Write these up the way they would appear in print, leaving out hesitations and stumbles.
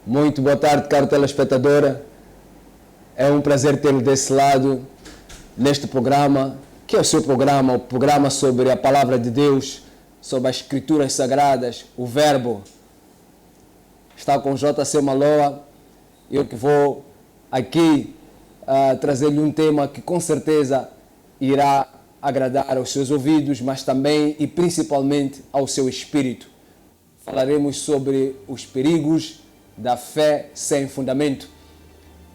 Muito boa tarde, caro telespectador. É um prazer tê-lo desse lado, neste programa, que é o seu programa, o programa sobre a Palavra de Deus, sobre as Escrituras Sagradas, o Verbo. Está com JC Maloa, eu que vou aqui trazer-lhe um tema que com certeza irá agradar aos seus ouvidos, mas também e principalmente ao seu espírito. Falaremos sobre os perigos da fé sem fundamento.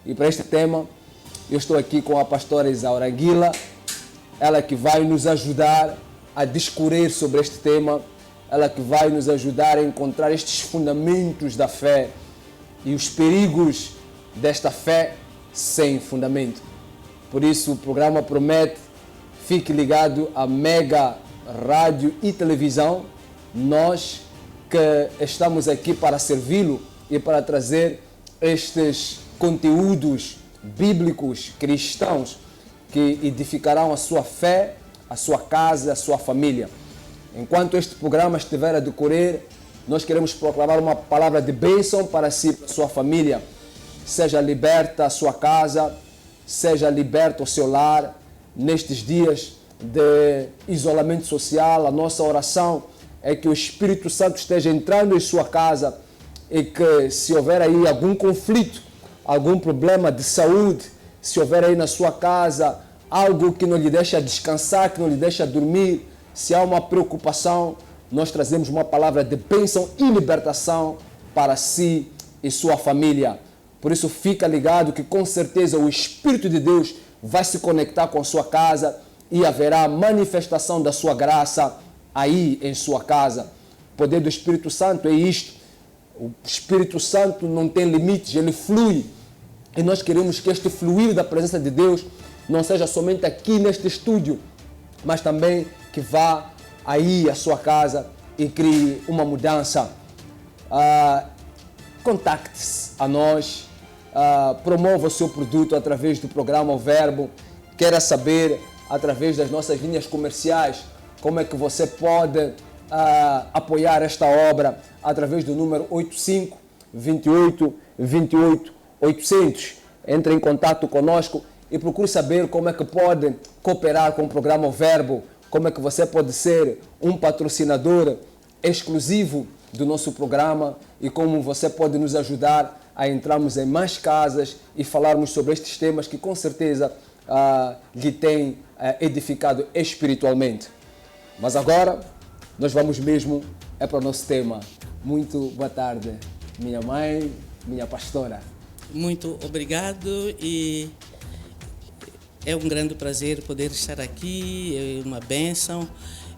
E para este tema, eu estou aqui com a pastora Isaura Aguila, ela que vai nos ajudar a discorrer sobre este tema, ela que vai nos ajudar a encontrar estes fundamentos da fé e os perigos desta fé sem fundamento. Por isso, o programa promete, fique ligado à Mega Rádio e Televisão. Nós que estamos aqui para servi-lo e para trazer estes conteúdos bíblicos cristãos que edificarão a sua fé, a sua casa, a sua família. Enquanto este programa estiver a decorrer, nós queremos proclamar uma palavra de bênção para si e para a sua família. Seja liberta a sua casa, seja liberto o seu lar. Nestes dias de isolamento social, a nossa oração é que o Espírito Santo esteja entrando em sua casa e que, se houver aí algum conflito, algum problema de saúde, se houver aí na sua casa algo que não lhe deixa descansar, que não lhe deixa dormir, se há uma preocupação, nós trazemos uma palavra de bênção e libertação para si e sua família. Por isso, fica ligado que com certeza o Espírito de Deus vai se conectar com a sua casa e haverá manifestação da sua graça aí em sua casa. O poder do Espírito Santo é isto. O Espírito Santo não tem limites, ele flui. E nós queremos que este fluir da presença de Deus não seja somente aqui neste estúdio, mas também que vá aí à sua casa e crie uma mudança. Contacte-se a nós, promova o seu produto através do programa O Verbo. Queira saber, através das nossas linhas comerciais, como é que você pode apoiar esta obra através do número 85 28 28 800. Entre em contato conosco e procure saber como é que pode cooperar com o programa O Verbo, como é que você pode ser um patrocinador exclusivo do nosso programa e como você pode nos ajudar a entrarmos em mais casas e falarmos sobre estes temas que com certeza lhe têm edificado espiritualmente. Mas agora, nós vamos mesmo para o nosso tema. Muito boa tarde, minha mãe, minha pastora. Muito obrigado e é um grande prazer poder estar aqui, é uma bênção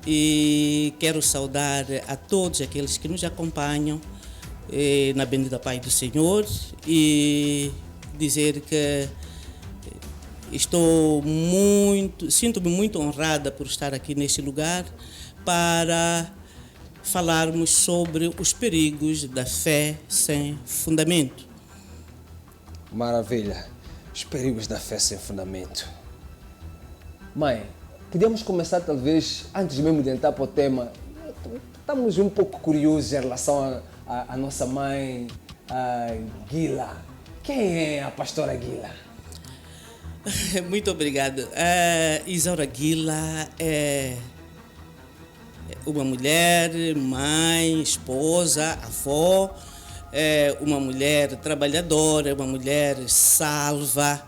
e quero saudar a todos aqueles que nos acompanham na bendita paz do Senhor e dizer que sinto-me muito honrada por estar aqui neste lugar para falarmos sobre os perigos da fé sem fundamento. Maravilha, os perigos da fé sem fundamento. Mãe, podíamos começar talvez, antes mesmo de entrar para o tema, estamos um pouco curiosos em relação à nossa mãe, Guila. Quem é a pastora Guila? Muito obrigado. Isaura Aguila é uma mulher, mãe, esposa, avó, é uma mulher trabalhadora, uma mulher salva,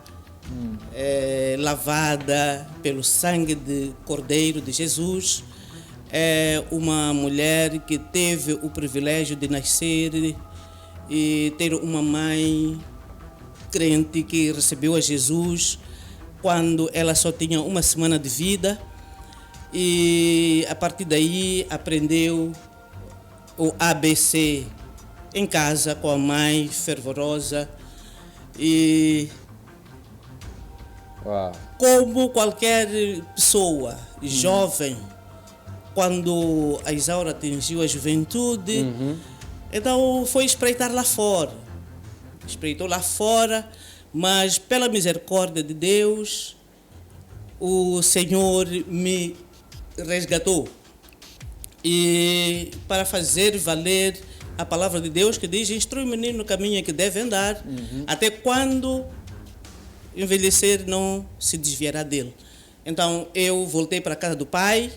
lavada pelo sangue de Cordeiro de Jesus, é uma mulher que teve o privilégio de nascer e ter uma mãe crente que recebeu a Jesus quando ela só tinha uma semana de vida e a partir daí aprendeu o ABC em casa com a mãe fervorosa e como qualquer pessoa jovem, quando a Isaura atingiu a juventude, então foi espreitar lá fora. Espreitou lá fora, mas pela misericórdia de Deus, o Senhor me resgatou. E para fazer valer a palavra de Deus que diz: instrui o menino no caminho em que deve andar, até quando envelhecer não se desviará dele. Então eu voltei para a casa do pai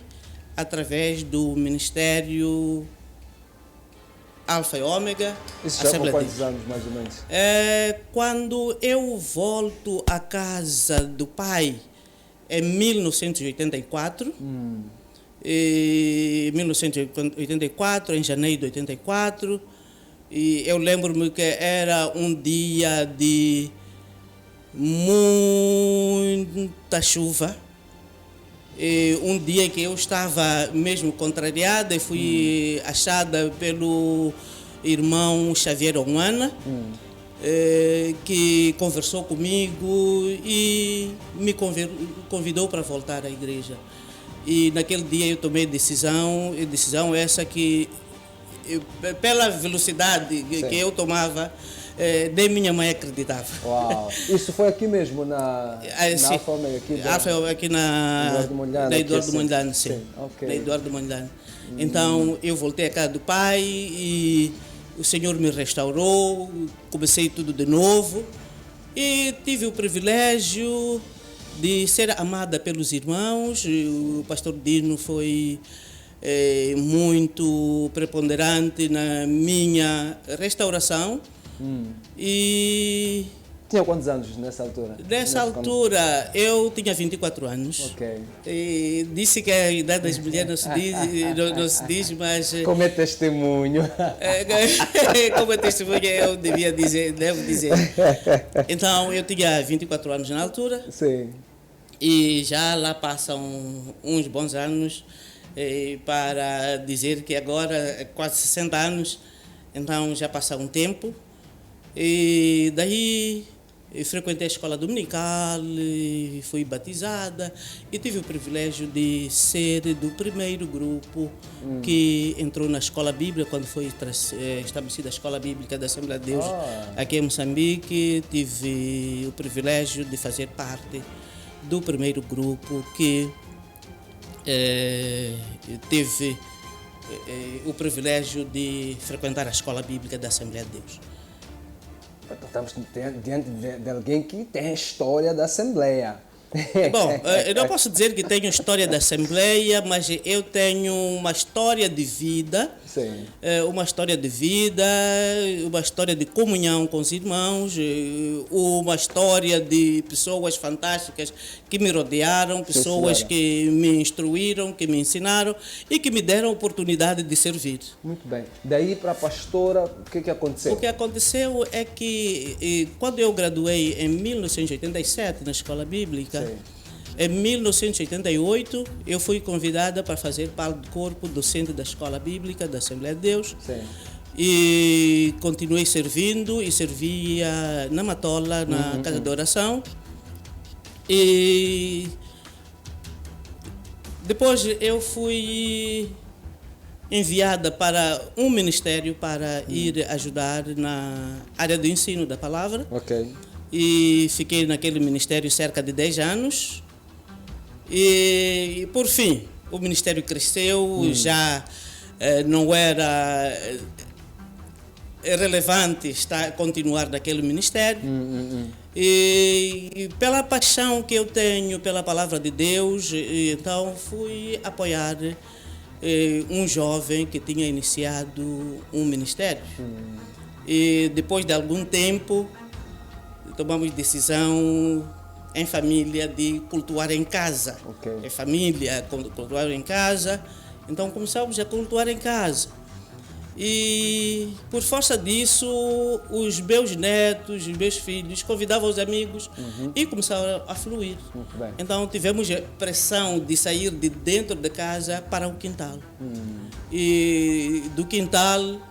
através do ministério Alfa e Ômega. Isso já com quantos anos, mais ou menos? Quando eu volto à casa do pai, é 1984. Em 1984, em janeiro de 84. E eu lembro-me que era um dia de muita chuva. Um dia que eu estava mesmo contrariada e fui achada pelo irmão Xavier Onguana, que conversou comigo e me convidou para voltar à igreja. E naquele dia eu tomei decisão essa que, pela velocidade que eu tomava, nem minha mãe acreditava. Uau! Isso foi aqui mesmo, na Alfa Ômega? Aqui na Eduardo Mondlane, sim. Okay. Na Eduardo Mondlane. Então eu voltei à casa do pai e o Senhor me restaurou, comecei tudo de novo e tive o privilégio de ser amada pelos irmãos. O pastor Dino foi muito preponderante na minha restauração. E tinha quantos anos nessa altura? Nessa altura eu tinha 24 anos. Ok. E disse que a idade das mulheres não se diz, mas como é testemunho? Como é testemunho eu devo dizer. Então eu tinha 24 anos na altura. Sim. E já lá passam uns bons anos para dizer que agora quase 60 anos. Então já passou um tempo. E daí eu frequentei a escola dominical, fui batizada e tive o privilégio de ser do primeiro grupo que entrou na escola bíblica quando foi estabelecida a escola bíblica da Assembleia de Deus aqui em Moçambique. Tive o privilégio de fazer parte do primeiro grupo que teve o privilégio de frequentar a escola bíblica da Assembleia de Deus. Estamos diante de alguém que tem a história da Assembleia. Bom, eu não posso dizer que tenho história da Assembleia, mas eu tenho uma história de vida. Sim. Uma história de vida, uma história de comunhão com os irmãos, uma história de pessoas fantásticas que me rodearam, pessoas que me instruíram, que me ensinaram e que me deram a oportunidade de servir. Muito bem. Daí para a pastora, o que aconteceu? O que aconteceu é que quando eu graduei em 1987 na escola bíblica, sim, em 1988, eu fui convidada para fazer parte do corpo docente da Escola Bíblica da Assembleia de Deus. Sim. E continuei servindo e servia na Matola, na Casa de Oração. E depois eu fui enviada para um ministério para ir ajudar na área do ensino da palavra. Ok. E fiquei naquele ministério cerca de 10 anos. E por fim, o ministério cresceu, já não era relevante continuar naquele ministério. E pela paixão que eu tenho pela palavra de Deus, então fui apoiar um jovem que tinha iniciado um ministério. E depois de algum tempo, tomamos decisão em família de cultuar em casa. Okay. Em família, cultuar em casa. Então começamos a cultuar em casa. E por força disso, os meus netos, os meus filhos convidavam os amigos e começaram a fluir. Muito bem. Então tivemos a pressão de sair de dentro de casa para o quintal. E do quintal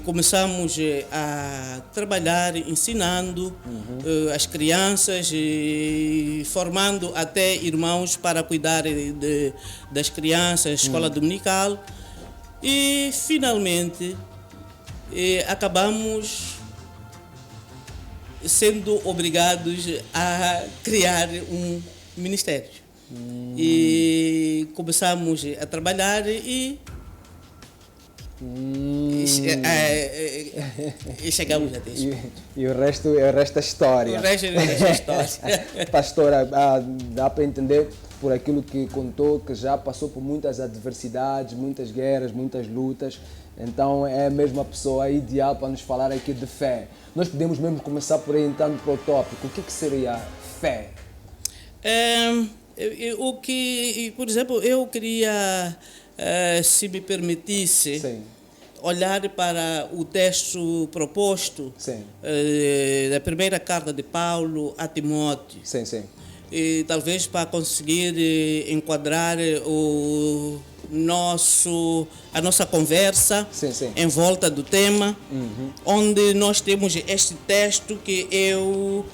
começamos a trabalhar ensinando as crianças, formando até irmãos para cuidar das crianças, escola dominical. E finalmente acabamos sendo obrigados a criar um ministério. E começamos a trabalhar e E chegamos a Deus. E o resto é história. O resto é história. Pastora, dá para entender por aquilo que contou, que já passou por muitas adversidades, muitas guerras, muitas lutas. Então é a mesma pessoa ideal para nos falar aqui de fé. Nós podemos mesmo começar por aí entrando para o tópico. O que seria fé? Por exemplo, eu queria, se me permitisse, Sim. olhar para o texto proposto da primeira carta de Paulo a Timóteo. Sim, sim. E talvez para conseguir enquadrar a nossa conversa em volta do tema, onde nós temos este texto que eu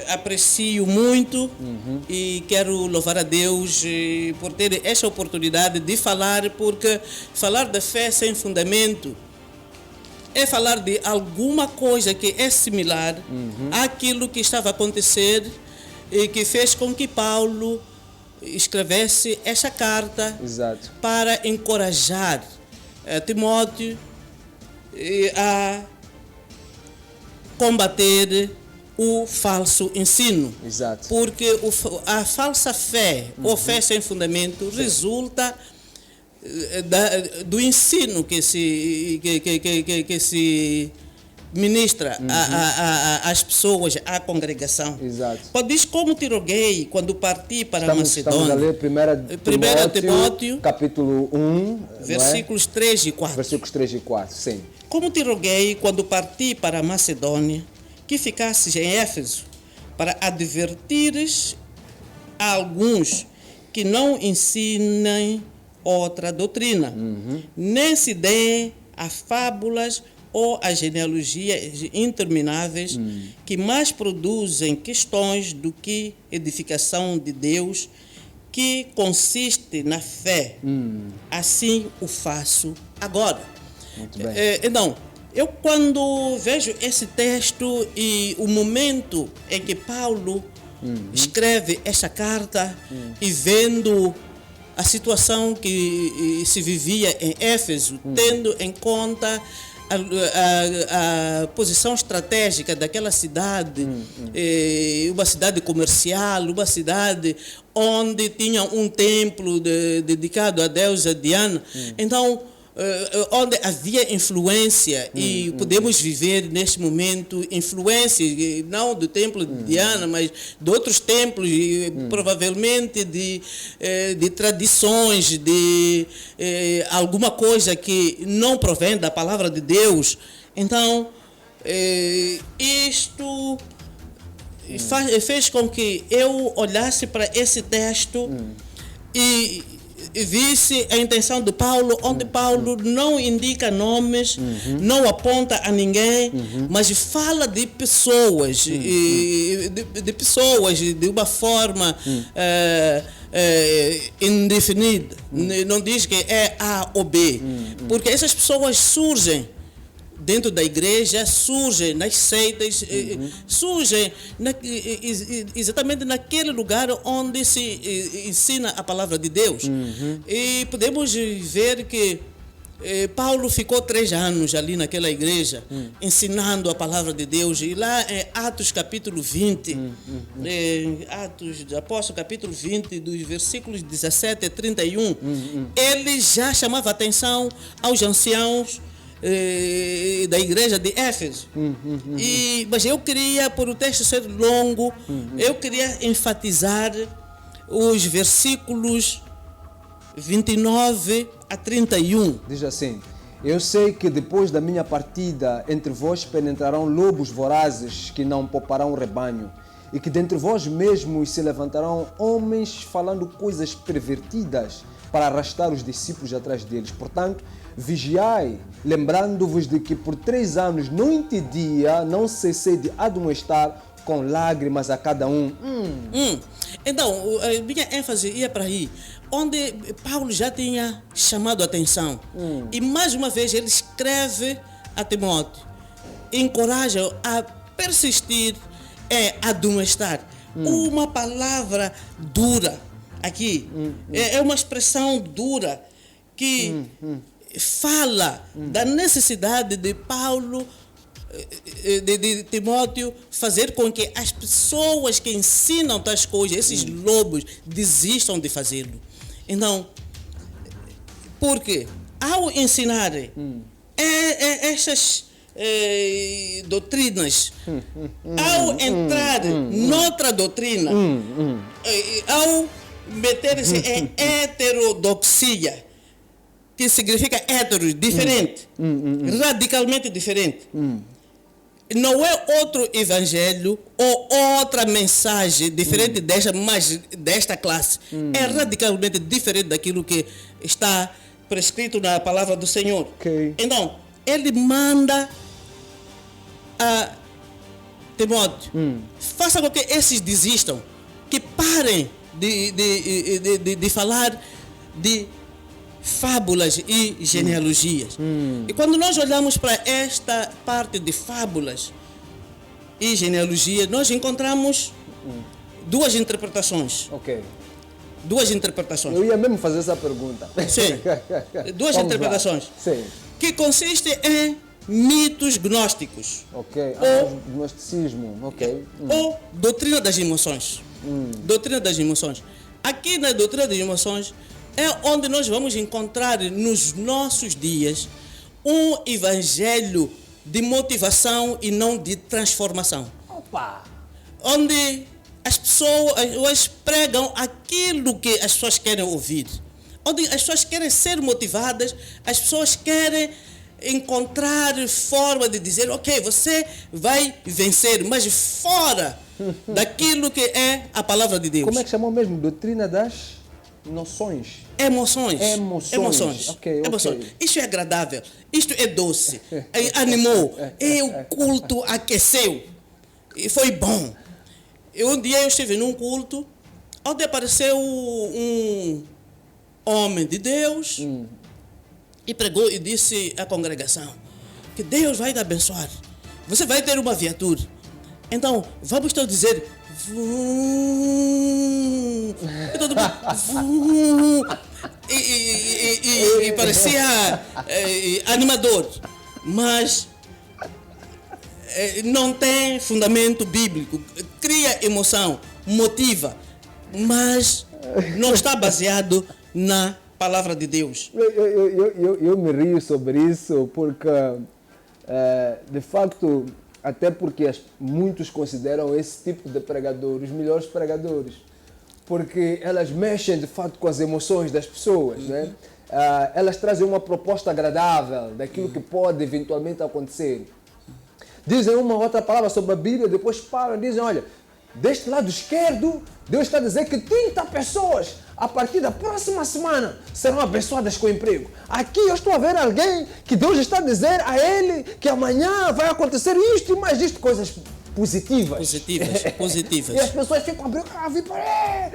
aprecio muito e quero louvar a Deus por ter esta oportunidade de falar, porque falar da fé sem fundamento é falar de alguma coisa que é similar àquilo que estava a acontecer e que fez com que Paulo escrevesse esta carta. Exato. Para encorajar Timóteo a combater o falso ensino. Exato. Porque a falsa fé ou fé sem fundamento resulta do ensino que se ministra às pessoas, à congregação. Exato. Quando diz como te roguei quando parti para a Macedônia. Estamos a ler 1 Timóteo, capítulo 1, versículos 3 e 4. Versículos 3 e 4, sim. Como te roguei quando parti para a Macedônia, que ficasses em Éfeso, para advertires a alguns que não ensinem outra doutrina, nem se deem a fábulas ou a genealogias intermináveis que mais produzem questões do que edificação de Deus, que consiste na fé. Assim o faço agora. Muito bem. Então, eu quando vejo esse texto e o momento em que Paulo escreve esta carta e vendo a situação que se vivia em Éfeso, tendo em conta a posição estratégica daquela cidade, uma cidade comercial, uma cidade onde tinha um templo dedicado à deusa Diana. Então, onde havia influência e podemos viver neste momento influência não do templo de Diana, mas de outros templos, provavelmente de tradições, de alguma coisa que não provém da palavra de Deus. Então, isto fez com que eu olhasse para esse texto e visse a intenção de Paulo, onde Paulo não indica nomes, não aponta a ninguém, mas fala de pessoas, de pessoas de uma forma indefinida. Não diz que é A ou B, porque essas pessoas surgem dentro da igreja, surgem nas seitas, surgem exatamente naquele lugar onde se ensina a palavra de Deus. E podemos ver que Paulo ficou 3 anos ali naquela igreja, ensinando a palavra de Deus. E lá em Atos capítulo 20, Atos do Apóstolo capítulo 20, dos versículos 17 a 31, ele já chamava atenção aos anciãos da igreja de Éfeso. Mas eu queria, por o texto ser longo, eu queria enfatizar os versículos 29 a 31. Diz assim: eu sei que depois da minha partida entre vós penetrarão lobos vorazes que não pouparão o rebanho, e que dentre vós mesmos se levantarão homens falando coisas pervertidas para arrastar os discípulos atrás deles. Portanto, vigiai, lembrando-vos de que por 3 anos, noite e dia, não cessei de admoestar com lágrimas a cada um. Então, a minha ênfase ia para aí, onde Paulo já tinha chamado a atenção. E mais uma vez ele escreve a Timóteo, encoraja a persistir em admoestar. Uma palavra dura aqui, é uma expressão dura que fala da necessidade de Paulo, de Timóteo, fazer com que as pessoas que ensinam tais coisas, esses lobos, desistam de fazê-lo. Então, porque ao ensinar essas doutrinas, ao entrar noutra doutrina, ao meter-se em heterodoxia, que significa hétero, diferente, radicalmente diferente. Não é outro evangelho ou outra mensagem diferente desta, mas desta classe. É radicalmente diferente daquilo que está prescrito na palavra do Senhor. Okay. Então, ele manda a Timóteo, faça com que esses desistam, que parem de falar de fábulas e genealogias. E quando nós olhamos para esta parte de fábulas e genealogia, nós encontramos duas interpretações. Ok. Duas interpretações. Eu ia mesmo fazer essa pergunta. Sim. Duas Vamos interpretações. lá. Sim. Que consistem em mitos gnósticos. Ok. Ou Gnosticismo. Ok. ou doutrina das emoções. Doutrina das emoções. Aqui na doutrina das emoções é onde nós vamos encontrar nos nossos dias um evangelho de motivação e não de transformação. Opa! Onde as pessoas pregam aquilo que as pessoas querem ouvir. Onde as pessoas querem ser motivadas, as pessoas querem encontrar forma de dizer, ok, você vai vencer, mas fora daquilo que é a palavra de Deus. Como é que chamou mesmo? Doutrina das noções. Emoções. Ok. Isto é agradável, isto é doce, animou, e o culto aqueceu, e foi bom. E um dia eu estive num culto, onde apareceu um homem de Deus, e pregou e disse à congregação, que Deus vai te abençoar, você vai ter uma viatura. Então, vamos todos dizer, vum. E todo mundo, vum. E parecia animador, mas não tem fundamento bíblico, cria emoção, motiva, mas não está baseado na palavra de Deus. Eu me rio sobre isso porque, de facto, até porque muitos consideram esse tipo de pregador os melhores pregadores, porque elas mexem de fato com as emoções das pessoas, né? Elas trazem uma proposta agradável daquilo que pode eventualmente acontecer. Dizem uma outra palavra sobre a Bíblia, depois param e dizem, olha, deste lado esquerdo, Deus está a dizer que 30 pessoas, a partir da próxima semana, serão abençoadas com emprego. Aqui eu estou a ver alguém que Deus está a dizer a ele que amanhã vai acontecer isto e mais isto, coisas positivas. Positivas. E as pessoas ficam abrindo a vir para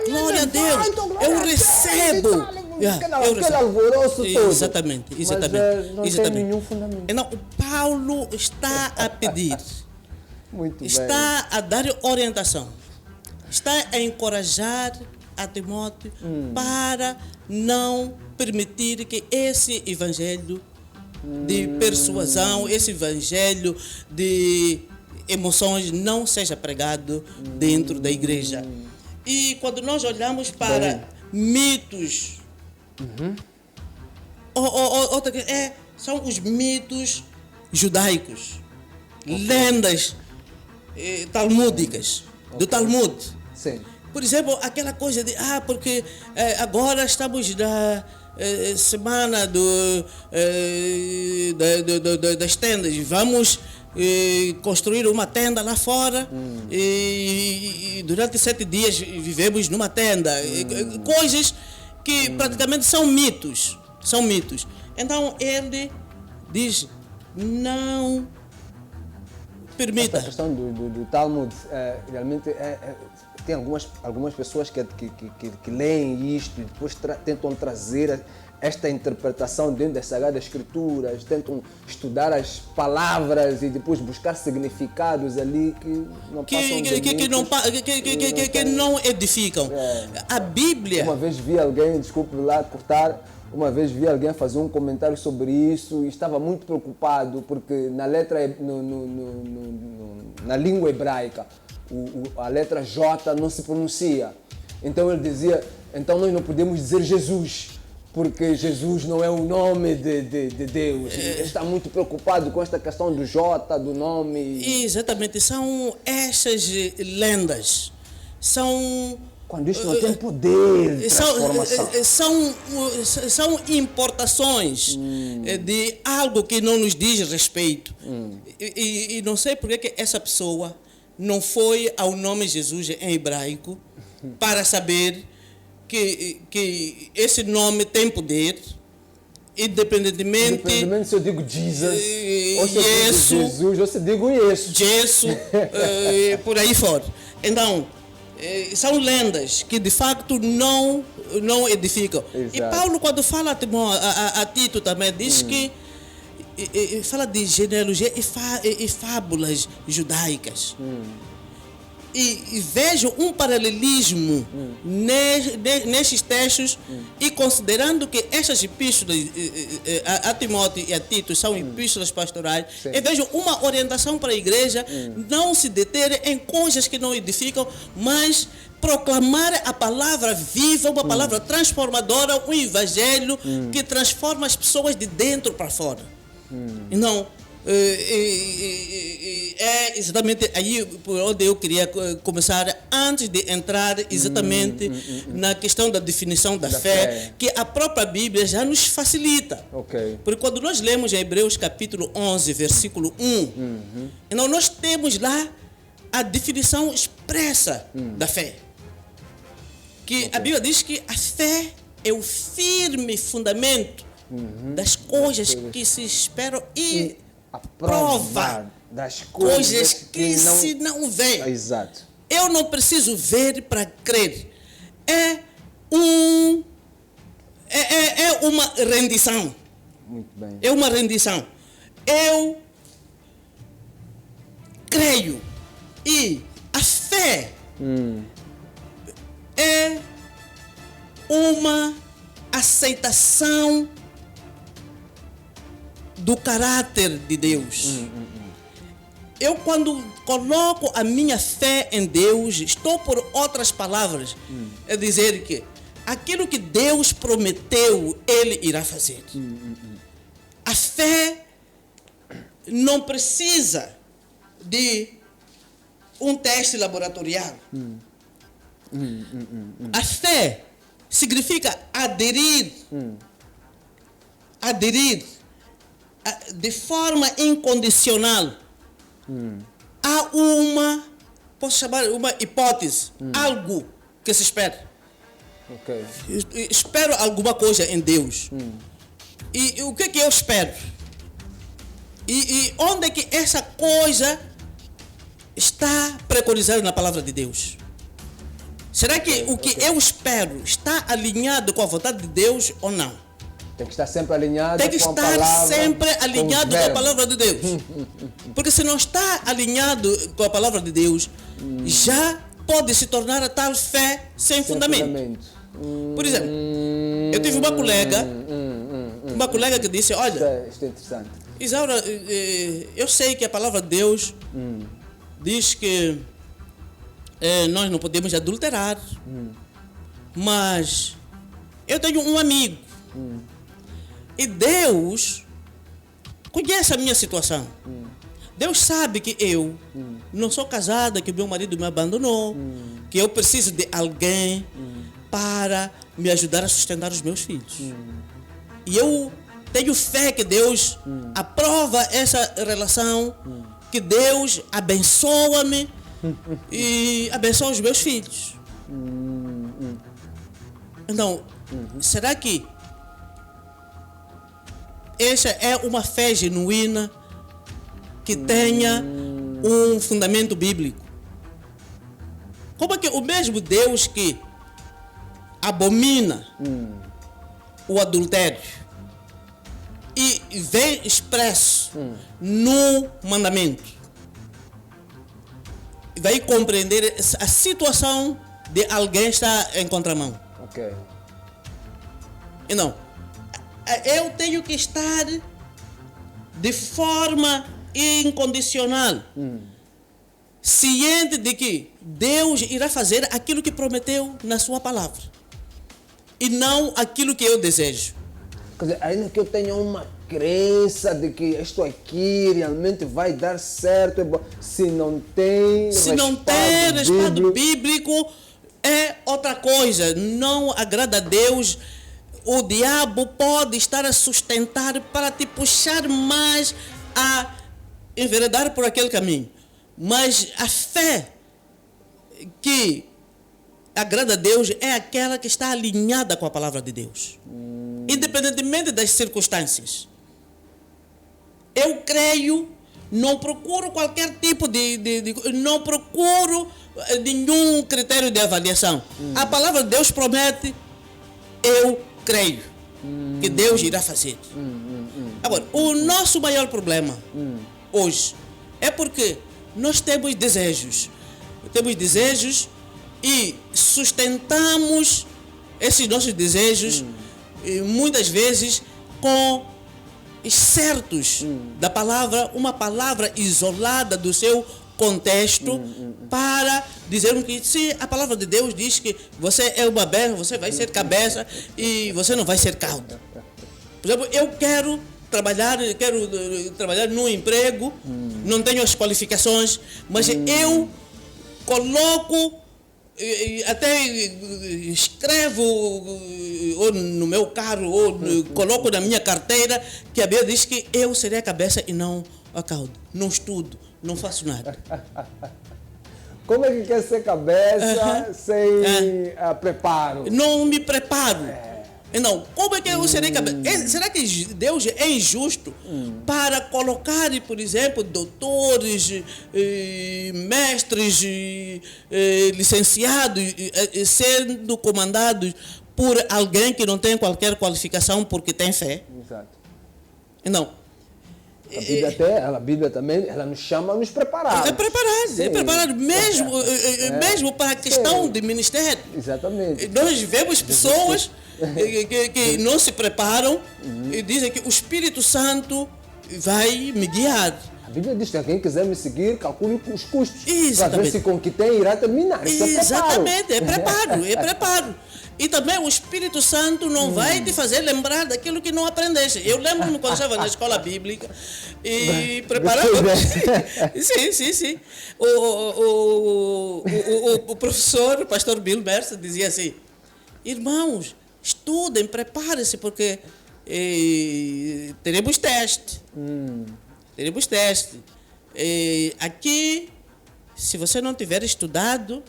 glória a Deus, eu recebo. Aquele alvoroço todo. Exatamente. Mas não tem nenhum fundamento. Então, Paulo está a pedir, está a dar orientação, está a encorajar a Timóteo para não permitir que esse evangelho de persuasão, esse evangelho de emoções não seja pregado dentro da igreja. E quando nós olhamos para mitos, são os mitos judaicos, lendas talmúdicas, do Talmud. Sim. Por exemplo, aquela coisa de, porque agora estamos na semana das tendas, vamos construir uma tenda lá fora e durante 7 dias vivemos numa tenda. Coisas que praticamente são mitos. Então ele diz, não permita. Essa questão do Talmud, realmente tem algumas pessoas que leem isto e depois tentam trazer esta interpretação dentro das Sagradas Escrituras, tentam estudar as palavras e depois buscar significados ali que não passam que não edificam. A Bíblia... Uma vez vi alguém, desculpe lá cortar, uma vez vi alguém fazer um comentário sobre isso e estava muito preocupado porque na letra, na língua hebraica, a letra J não se pronuncia. Então ele dizia, então nós não podemos dizer Jesus, porque Jesus não é o nome de Deus. Ele está muito preocupado com esta questão do J, do nome. Exatamente, são essas lendas. São... Quando isto não tem poder de transformação. São importações de algo que não nos diz respeito. E não sei por que essa pessoa não foi ao nome Jesus em hebraico para saber que esse nome tem poder, independentemente se eu digo Jesus, ou se eu digo Jesus, ou se eu digo Jesus, por aí fora. Então, são lendas que de facto não edificam. Exato. E Paulo, quando fala a Tito também, diz que fala de genealogia e fábulas judaicas. E vejo um paralelismo nestes textos e considerando que estas epístolas a Timóteo e a Tito são epístolas pastorais, eu vejo uma orientação para a igreja não se deter em coisas que não edificam, mas proclamar a palavra viva, uma palavra transformadora, um evangelho que transforma as pessoas de dentro para fora. Então, é exatamente aí por onde eu queria começar, antes de entrar exatamente na questão da definição da fé, que a própria Bíblia já nos facilita. Porque quando nós lemos em Hebreus capítulo 11, versículo 1, então nós temos lá a definição expressa da fé. Que a Bíblia diz que a fé é o firme fundamento das coisas que se esperam e a prova das coisas que se não vê. Exato. Eu não preciso ver para crer. É uma rendição. Muito bem. É uma rendição. Eu creio. E a fé é uma aceitação do caráter de Deus. Eu, quando coloco a minha fé em Deus, estou, por outras palavras, é dizer que aquilo que Deus prometeu, Ele irá fazer. A fé não precisa de um teste laboratorial. A fé significa aderir de forma incondicional a posso chamar uma hipótese, algo que se espera. Espero alguma coisa em Deus. E o que eu espero? E onde é que essa coisa está preconizada na palavra de Deus? Será que o que eu espero está alinhado com a vontade de Deus ou não? Tem que estar sempre alinhado com a palavra. Tem que estar sempre alinhado com a palavra de Deus. Porque se não está alinhado com a palavra de Deus, já pode se tornar a tal fé sem fundamento. Por exemplo, eu tive uma colega que disse, olha, isto é interessante. Isaura, eu sei que a palavra de Deus diz que nós não podemos adulterar, mas eu tenho um amigo e Deus conhece a minha situação. Deus sabe que eu não sou casada, que meu marido me abandonou, que eu preciso de alguém para me ajudar a sustentar os meus filhos. E eu tenho fé que Deus aprova essa relação, que Deus abençoa-me e abençoa os meus filhos. Então, será que essa é uma fé genuína que tenha um fundamento bíblico? Como é que o mesmo Deus que abomina o adultério e vem expresso no mandamento, vai compreender a situação de alguém que está em contramão. Ok. E não, eu tenho que estar de forma incondicional, ciente de que Deus irá fazer aquilo que prometeu na sua palavra e não aquilo que eu desejo. Quer dizer, ainda que eu tenha uma crença de que isto aqui realmente vai dar certo, é bom. Se não tem respaldo bíblico, é outra coisa. Não agrada a Deus. O diabo pode estar a sustentar para te puxar mais a enveredar por aquele caminho. Mas a fé que agrada a Deus é aquela que está alinhada com a palavra de Deus. Independentemente das circunstâncias. Eu creio, não procuro qualquer tipo não procuro nenhum critério de avaliação. A palavra de Deus promete, eu creio que Deus irá fazer. Agora, o nosso maior problema hoje é porque nós temos desejos. E sustentamos esses nossos desejos muitas vezes com excertos da palavra, uma palavra isolada do seu contexto, para dizer que se a palavra de Deus diz que você é uma berra, você vai ser cabeça e você não vai ser cauda. Por exemplo, eu quero trabalhar num emprego, não tenho as qualificações, mas eu coloco, até escrevo ou no meu carro, ou coloco na minha carteira que a Bíblia diz que eu serei a cabeça e não a cauda. Não estudo, não faço nada. Como é que quer ser cabeça sem preparo? Não me preparo. Não, como é que eu serei cabeça? Será que Deus é injusto para colocar, por exemplo, doutores, mestres, licenciados, sendo comandados por alguém que não tem qualquer qualificação porque tem fé? Exato. Não. A Bíblia também, ela nos chama a nos preparar. É preparado, mesmo para a questão de ministério. Exatamente. Nós vemos pessoas que não se preparam e dizem que o Espírito Santo vai me guiar. A Bíblia diz que quem quiser me seguir, calcule os custos. Exatamente. Para ver se com o que tem irá terminar. Exatamente, é preparo. E também o Espírito Santo não vai te fazer lembrar daquilo que não aprendeste. Eu lembro-me quando estava na escola bíblica e preparava. Sim. O professor, o pastor Bill Mercer, dizia assim: irmãos, estudem, preparem-se, porque teremos teste. Teremos teste. Aqui, se você não tiver estudado,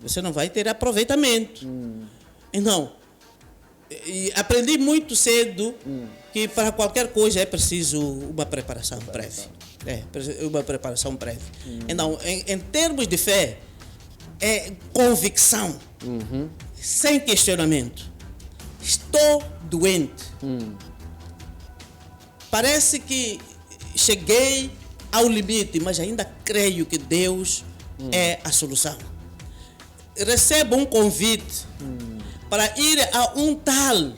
você não vai ter aproveitamento. Então, aprendi muito cedo que para qualquer coisa é preciso uma preparação prévia. Uma preparação prévia. Então, em termos de fé, é convicção, sem questionamento. Estou doente. Parece que cheguei ao limite, mas ainda creio que Deus é a solução. Recebo um convite para ir a um tal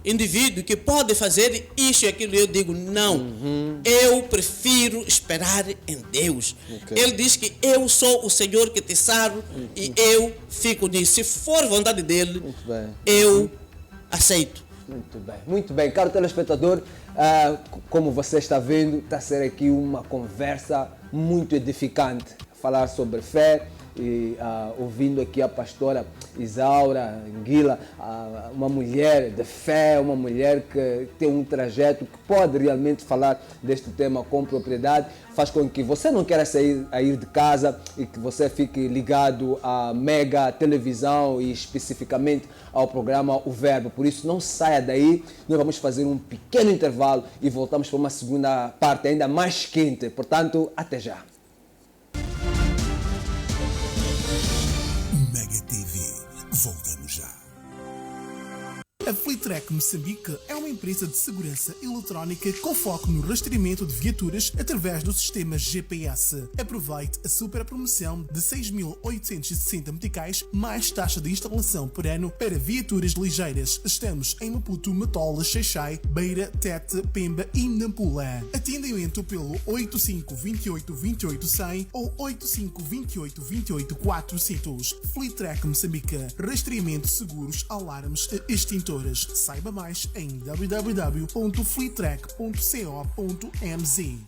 indivíduo que pode fazer isso e aquilo. Eu digo, não, eu prefiro esperar em Deus. Ele diz que eu sou o Senhor que te saro e eu fico nisso. Se for vontade dele, eu aceito. Muito bem. Caro telespectador, como você está vendo, está a ser aqui uma conversa muito edificante. Falar sobre fé e ouvindo aqui a pastora Isaura Anguila, uma mulher de fé, uma mulher que tem um trajeto que pode realmente falar deste tema com propriedade, faz com que você não queira sair de casa e que você fique ligado à mega televisão e especificamente ao programa O Verbo. Por isso, não saia daí, nós vamos fazer um pequeno intervalo e voltamos para uma segunda parte ainda mais quente. Portanto, até já. Mega TV, voltamos já. A Fleetrack Moçambique é uma empresa de segurança eletrónica com foco no rastreamento de viaturas através do sistema GPS. Aproveite a super promoção de 6.860 meticais mais taxa de instalação por ano para viaturas ligeiras. Estamos em Maputo, Matola, Xaixai, Beira, Tete, Pemba e Nampula. Atendimento pelo 85 28 28 100 ou 85 28 28 400. Fleetrack Moçambique. Rastreamento, seguros, alarmes e extintores. Saiba mais em www.fleetrack.co.mz.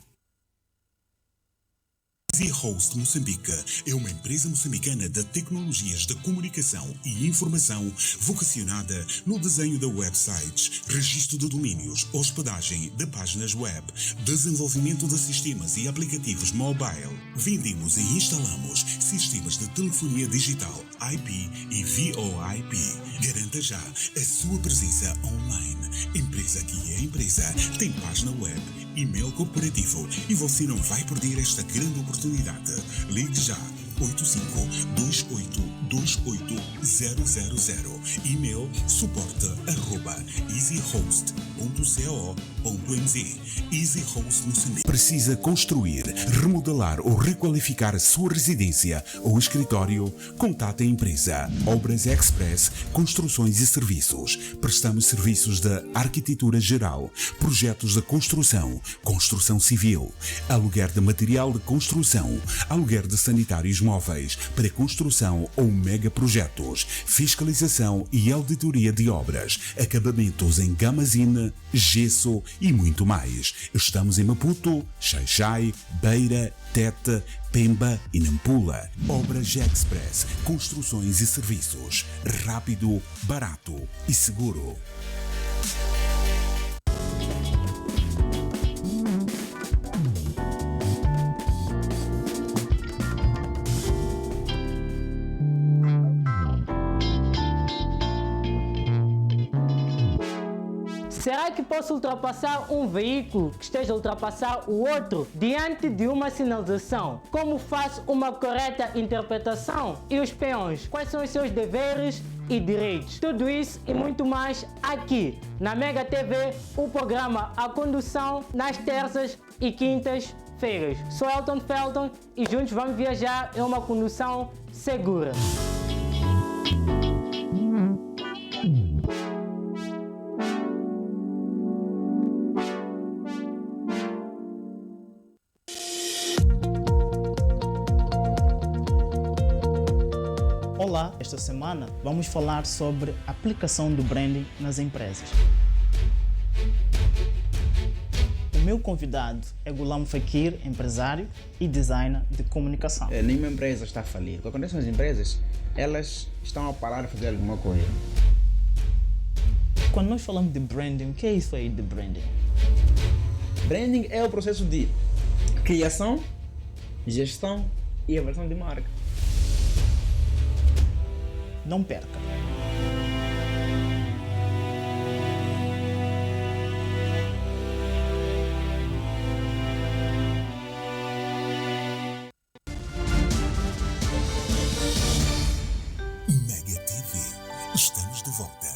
Easy Host Moçambique é uma empresa moçambicana de tecnologias de comunicação e informação vocacionada no desenho de websites, registro de domínios, hospedagem de páginas web, desenvolvimento de sistemas e aplicativos mobile. Vendemos e instalamos sistemas de telefonia digital, IP e VoIP. Garanta já a sua presença online. Empresa que é empresa tem página web, e-mail corporativo e você não vai perder esta grande oportunidade. Ligue já 8528280000. E-mail suporte@easyhost.co.mz. Easy Host Moçambique. Precisa construir, remodelar ou requalificar a sua residência ou escritório? Contate a empresa Obras Express Construções e Serviços. Prestamos serviços de arquitetura geral, projetos de construção, construção civil, aluguer de material de construção, aluguer de sanitários móveis, pré-construção ou megaprojetos, fiscalização e auditoria de obras, acabamentos em gamazine, gesso e muito mais. Estamos em Maputo, Xaixai, Beira, Tete, Pemba e Nampula. Obras Express, construções e serviços. Rápido, barato e seguro. Será que posso ultrapassar um veículo que esteja a ultrapassar o outro diante de uma sinalização? Como faço uma correta interpretação? E os peões? Quais são os seus deveres e direitos? Tudo isso e muito mais aqui na Mega TV, o programa A Condução nas terças e quintas-feiras. Sou Elton Felton e juntos vamos viajar em uma condução segura. Olá, esta semana vamos falar sobre a aplicação do branding nas empresas. O meu convidado é Gulam Fakir, empresário e designer de comunicação. Nenhuma empresa está a falir. O que acontece nas empresas, elas estão a parar de fazer alguma coisa. Quando nós falamos de branding, o que é isso aí de branding? Branding é o processo de criação, gestão e avaliação de marca. Não perca! Mega TV, estamos de volta.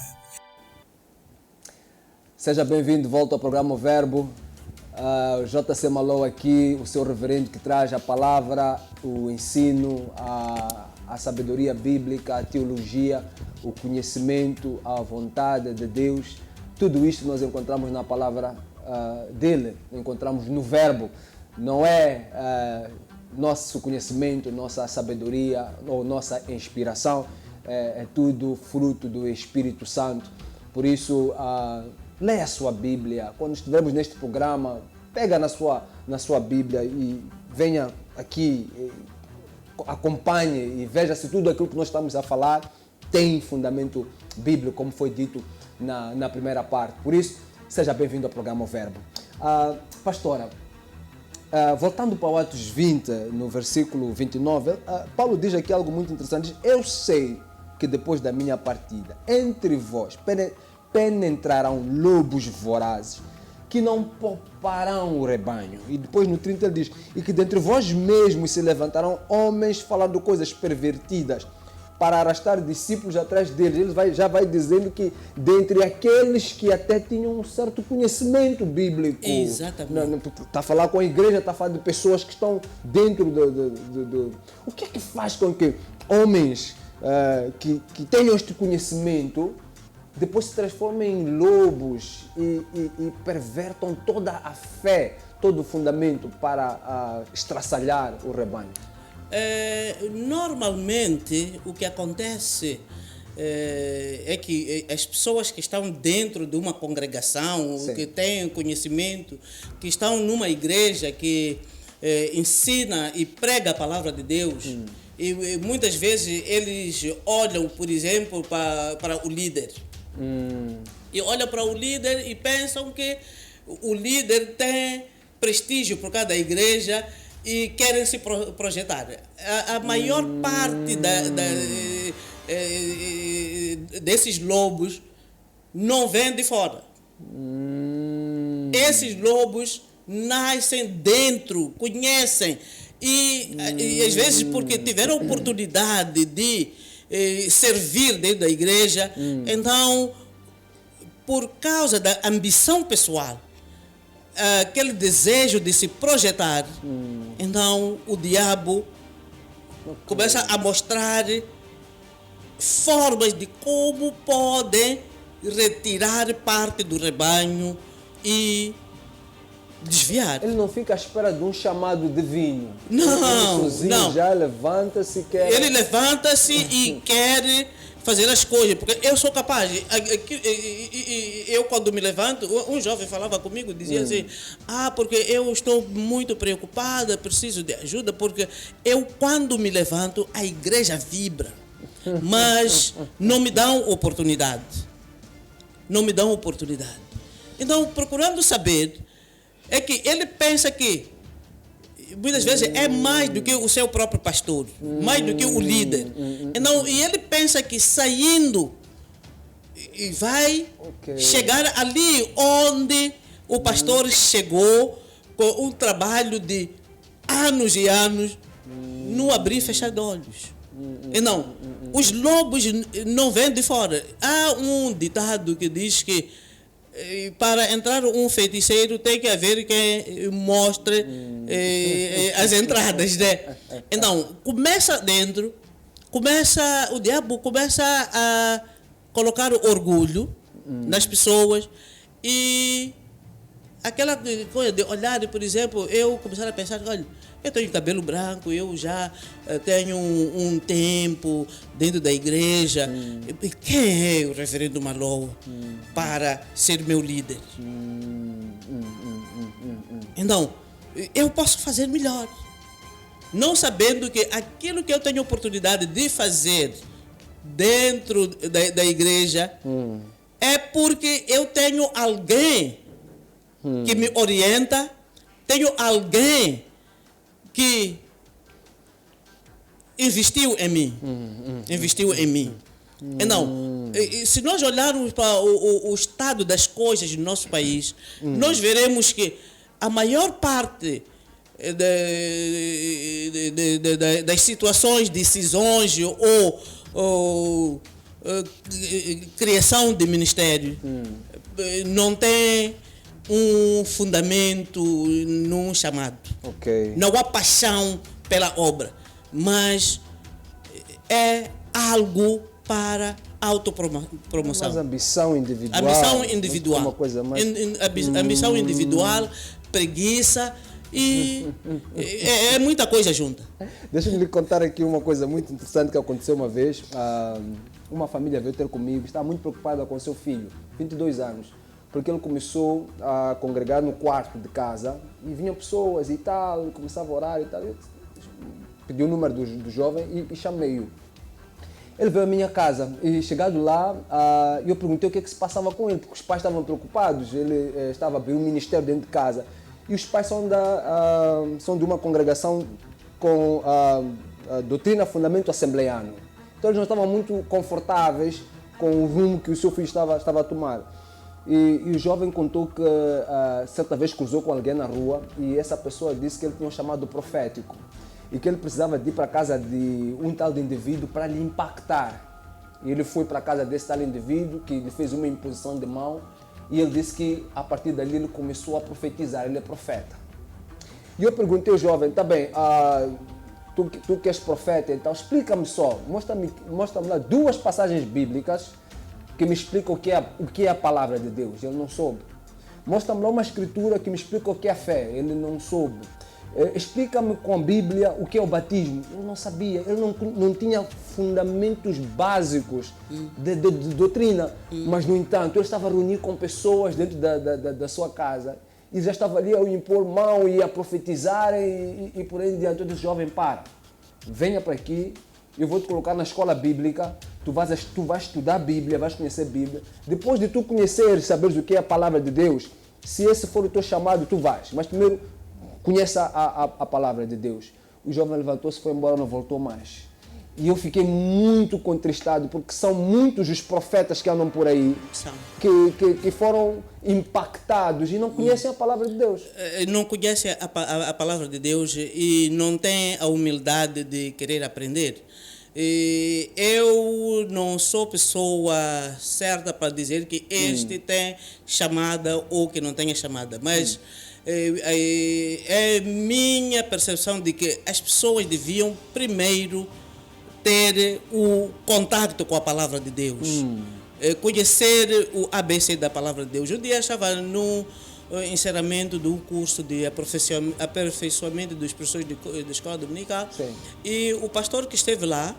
Seja bem-vindo de volta ao programa O Verbo. O JC Malou aqui, o seu reverendo que traz a palavra, o ensino, a sabedoria bíblica, a teologia, o conhecimento, a vontade de Deus. Tudo isto nós encontramos na palavra dele, encontramos no Verbo. Não é nosso conhecimento, nossa sabedoria ou nossa inspiração, é tudo fruto do Espírito Santo. Por isso, leia a sua Bíblia. Quando estivermos neste programa, pega na sua Bíblia e venha aqui, acompanhe e veja se tudo aquilo que nós estamos a falar tem fundamento bíblico, como foi dito na primeira parte. Por isso, seja bem-vindo ao programa O Verbo. Pastora, voltando para o Atos 20, no versículo 29, Paulo diz aqui algo muito interessante. Diz, eu sei que depois da minha partida, entre vós penetrarão lobos vorazes, que não pouparão o rebanho. E depois no 30 ele diz, e que dentre vós mesmos se levantarão homens falando coisas pervertidas para arrastar discípulos atrás deles. Ele já vai dizendo que dentre aqueles que até tinham um certo conhecimento bíblico. Exatamente. Está a falar com a igreja, está a falar de pessoas que estão dentro do... O que é que faz com que homens que tenham este conhecimento depois se transformem em lobos e pervertam toda a fé, todo o fundamento para estraçalhar o rebanho? Normalmente o que acontece é que as pessoas que estão dentro de uma congregação, Sim. que têm conhecimento, que estão numa igreja que ensina e prega a palavra de Deus, e muitas vezes eles olham, por exemplo, para o líder. E olham para o líder e pensam que o líder tem prestígio por causa da igreja e querem se projetar. A maior parte desses lobos não vem de fora. Esses lobos nascem dentro, conhecem e às vezes porque tiveram oportunidade de servir dentro da igreja, então por causa da ambição pessoal, aquele desejo de se projetar, então o diabo começa a mostrar formas de como podem retirar parte do rebanho e desviar. Ele não fica à espera de um chamado divino. Não, ele sozinho não. Já levanta-se e quer... Ele levanta-se e quer fazer as coisas, porque eu sou capaz. Eu quando me levanto, um jovem falava comigo, dizia assim, porque eu estou muito preocupada, preciso de ajuda, porque eu quando me levanto, a igreja vibra, mas não me dão oportunidade. Não me dão oportunidade. Então, procurando saber, é que ele pensa que muitas vezes é mais do que o seu próprio pastor, mais do que o líder. Então, e ele pensa que saindo e vai chegar ali onde o pastor chegou com um trabalho de anos e anos no abrir e fechar de olhos. Então, os lobos não vêm de fora. Há um ditado que diz que para entrar um feiticeiro tem que haver quem mostre as entradas, né? Então, começa dentro, o diabo começa a colocar orgulho nas pessoas e aquela coisa de olhar, por exemplo, eu começar a pensar, olha, eu tenho cabelo branco, eu já tenho um tempo dentro da igreja. Quem é o reverendo Malou para ser meu líder? Então, eu posso fazer melhor. Não sabendo que aquilo que eu tenho oportunidade de fazer dentro da igreja é porque eu tenho alguém que me orienta, tenho alguém que investiu em mim. Investiu em mim. Então, se nós olharmos para o estado das coisas no nosso país, nós veremos que a maior parte das situações, decisões ou criação de ministério não tem um fundamento num chamado. Não há paixão pela obra, mas é algo para autopromoção. Mas ambição individual. Ambição individual. Uma coisa mais... Ambição individual, preguiça e é muita coisa junta. Deixa-me lhe contar aqui uma coisa muito interessante que aconteceu uma vez. Uma família veio ter comigo, estava muito preocupada com seu filho, 22 anos. Porque ele começou a congregar no quarto de casa e vinham pessoas e tal, e começava a orar e tal. Eu pedi o número do jovem e chamei-o. Ele veio à minha casa e chegado lá, eu perguntei o que é que se passava com ele, porque os pais estavam preocupados, ele estava a abrir um ministério dentro de casa. E os pais são de uma congregação com a doutrina fundamento assembleiano. Então eles não estavam muito confortáveis com o rumo que o seu filho estava a tomar. E o jovem contou que certa vez cruzou com alguém na rua e essa pessoa disse que ele tinha um chamado profético. e que ele precisava de ir para a casa de um tal de indivíduo para lhe impactar. E ele foi para a casa desse tal indivíduo que lhe fez uma imposição de mão e ele disse que a partir dali ele começou a profetizar, ele é profeta. E eu perguntei ao jovem, tá bem, tu que és profeta, então explica-me só, mostra-me lá 2 passagens bíblicas que me explicam o que é a palavra de Deus. Ele não soube. Mostra-me lá uma escritura que me explica o que é a fé. Ele não soube. Explica-me com a Bíblia o que é o batismo. Ele não sabia, ele não tinha fundamentos básicos de doutrina. Mas, no entanto, ele estava reunido com pessoas dentro da sua casa e já estava ali a impor mão e a profetizar e por aí em diante. Eu disse, jovem, para, venha para aqui, eu vou te colocar na escola bíblica, tu vais estudar a Bíblia, vais conhecer a Bíblia. Depois de tu conhecer, saberes o que é a palavra de Deus, se esse for o teu chamado, tu vais. Mas primeiro, conheça a palavra de Deus. O jovem levantou-se, foi embora, não voltou mais. E eu fiquei muito contristado, porque são muitos os profetas que andam por aí, que foram impactados e não conhecem a palavra de Deus. Não conhecem a palavra de Deus e não têm a humildade de querer aprender. Eu não sou pessoa certa para dizer que este tem chamada ou que não tenha chamada, mas é minha percepção de que as pessoas deviam primeiro ter o contato com a palavra de Deus, conhecer o ABC da palavra de Deus. Um dia eu estava no encerramento de um curso de aperfeiçoamento dos professores da escola dominical. Sim. E o pastor que esteve lá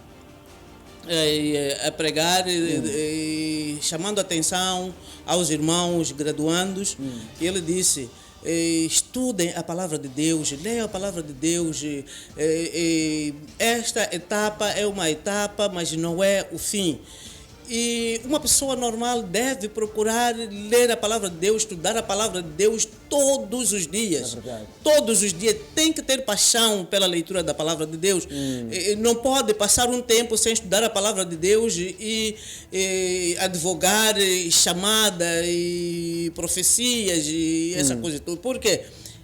a pregar, chamando a atenção aos irmãos graduandos, ele disse: estudem a palavra de Deus, leiam a palavra de Deus. Esta etapa é uma etapa, mas não é o fim. E uma pessoa normal deve procurar ler a palavra de Deus, estudar a palavra de Deus todos os dias. Todos os dias. Tem que ter paixão pela leitura da palavra de Deus. Não pode passar um tempo sem estudar a palavra de Deus e advogar chamada e profecias e essa coisa toda. Por quê?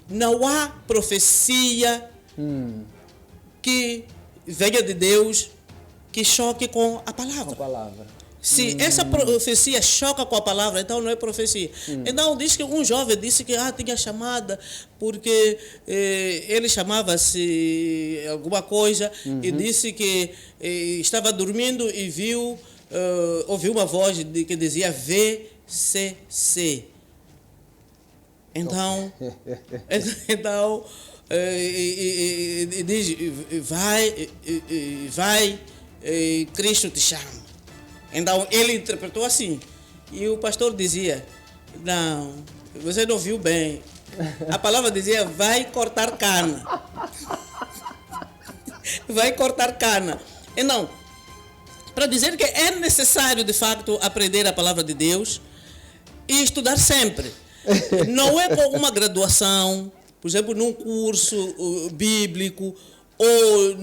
Não há profecia que venha de Deus que choque com a palavra. Se essa profecia choca com a palavra, então não é profecia. Então diz que um jovem disse que tinha chamada porque ele chamava-se alguma coisa e disse que estava dormindo e ouviu uma voz que dizia VCC. Então, diz, vai, Cristo te chama. Então ele interpretou assim. E o pastor dizia: não, você não viu bem. A palavra dizia: vai cortar cana. Vai cortar cana. Então, para dizer que é necessário de facto aprender a palavra de Deus e estudar sempre. Não é com uma graduação, por exemplo, num curso bíblico ou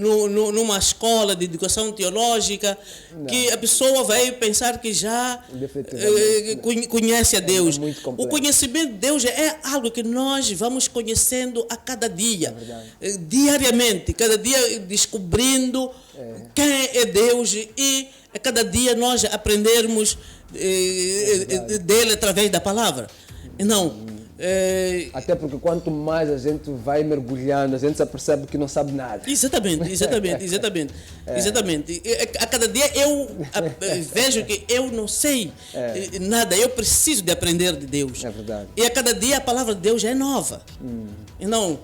numa escola de educação teológica, que a pessoa vai pensar que já conhece a Deus. O conhecimento de Deus é algo que nós vamos conhecendo a cada dia, diariamente, cada dia descobrindo quem é Deus e a cada dia nós aprendermos dele através da palavra. Não. Até porque quanto mais a gente vai mergulhando, a gente já percebe que não sabe nada. Exatamente. A cada dia eu vejo que eu não sei nada, eu preciso de aprender de Deus. É verdade. E a cada dia a palavra de Deus é nova. Então,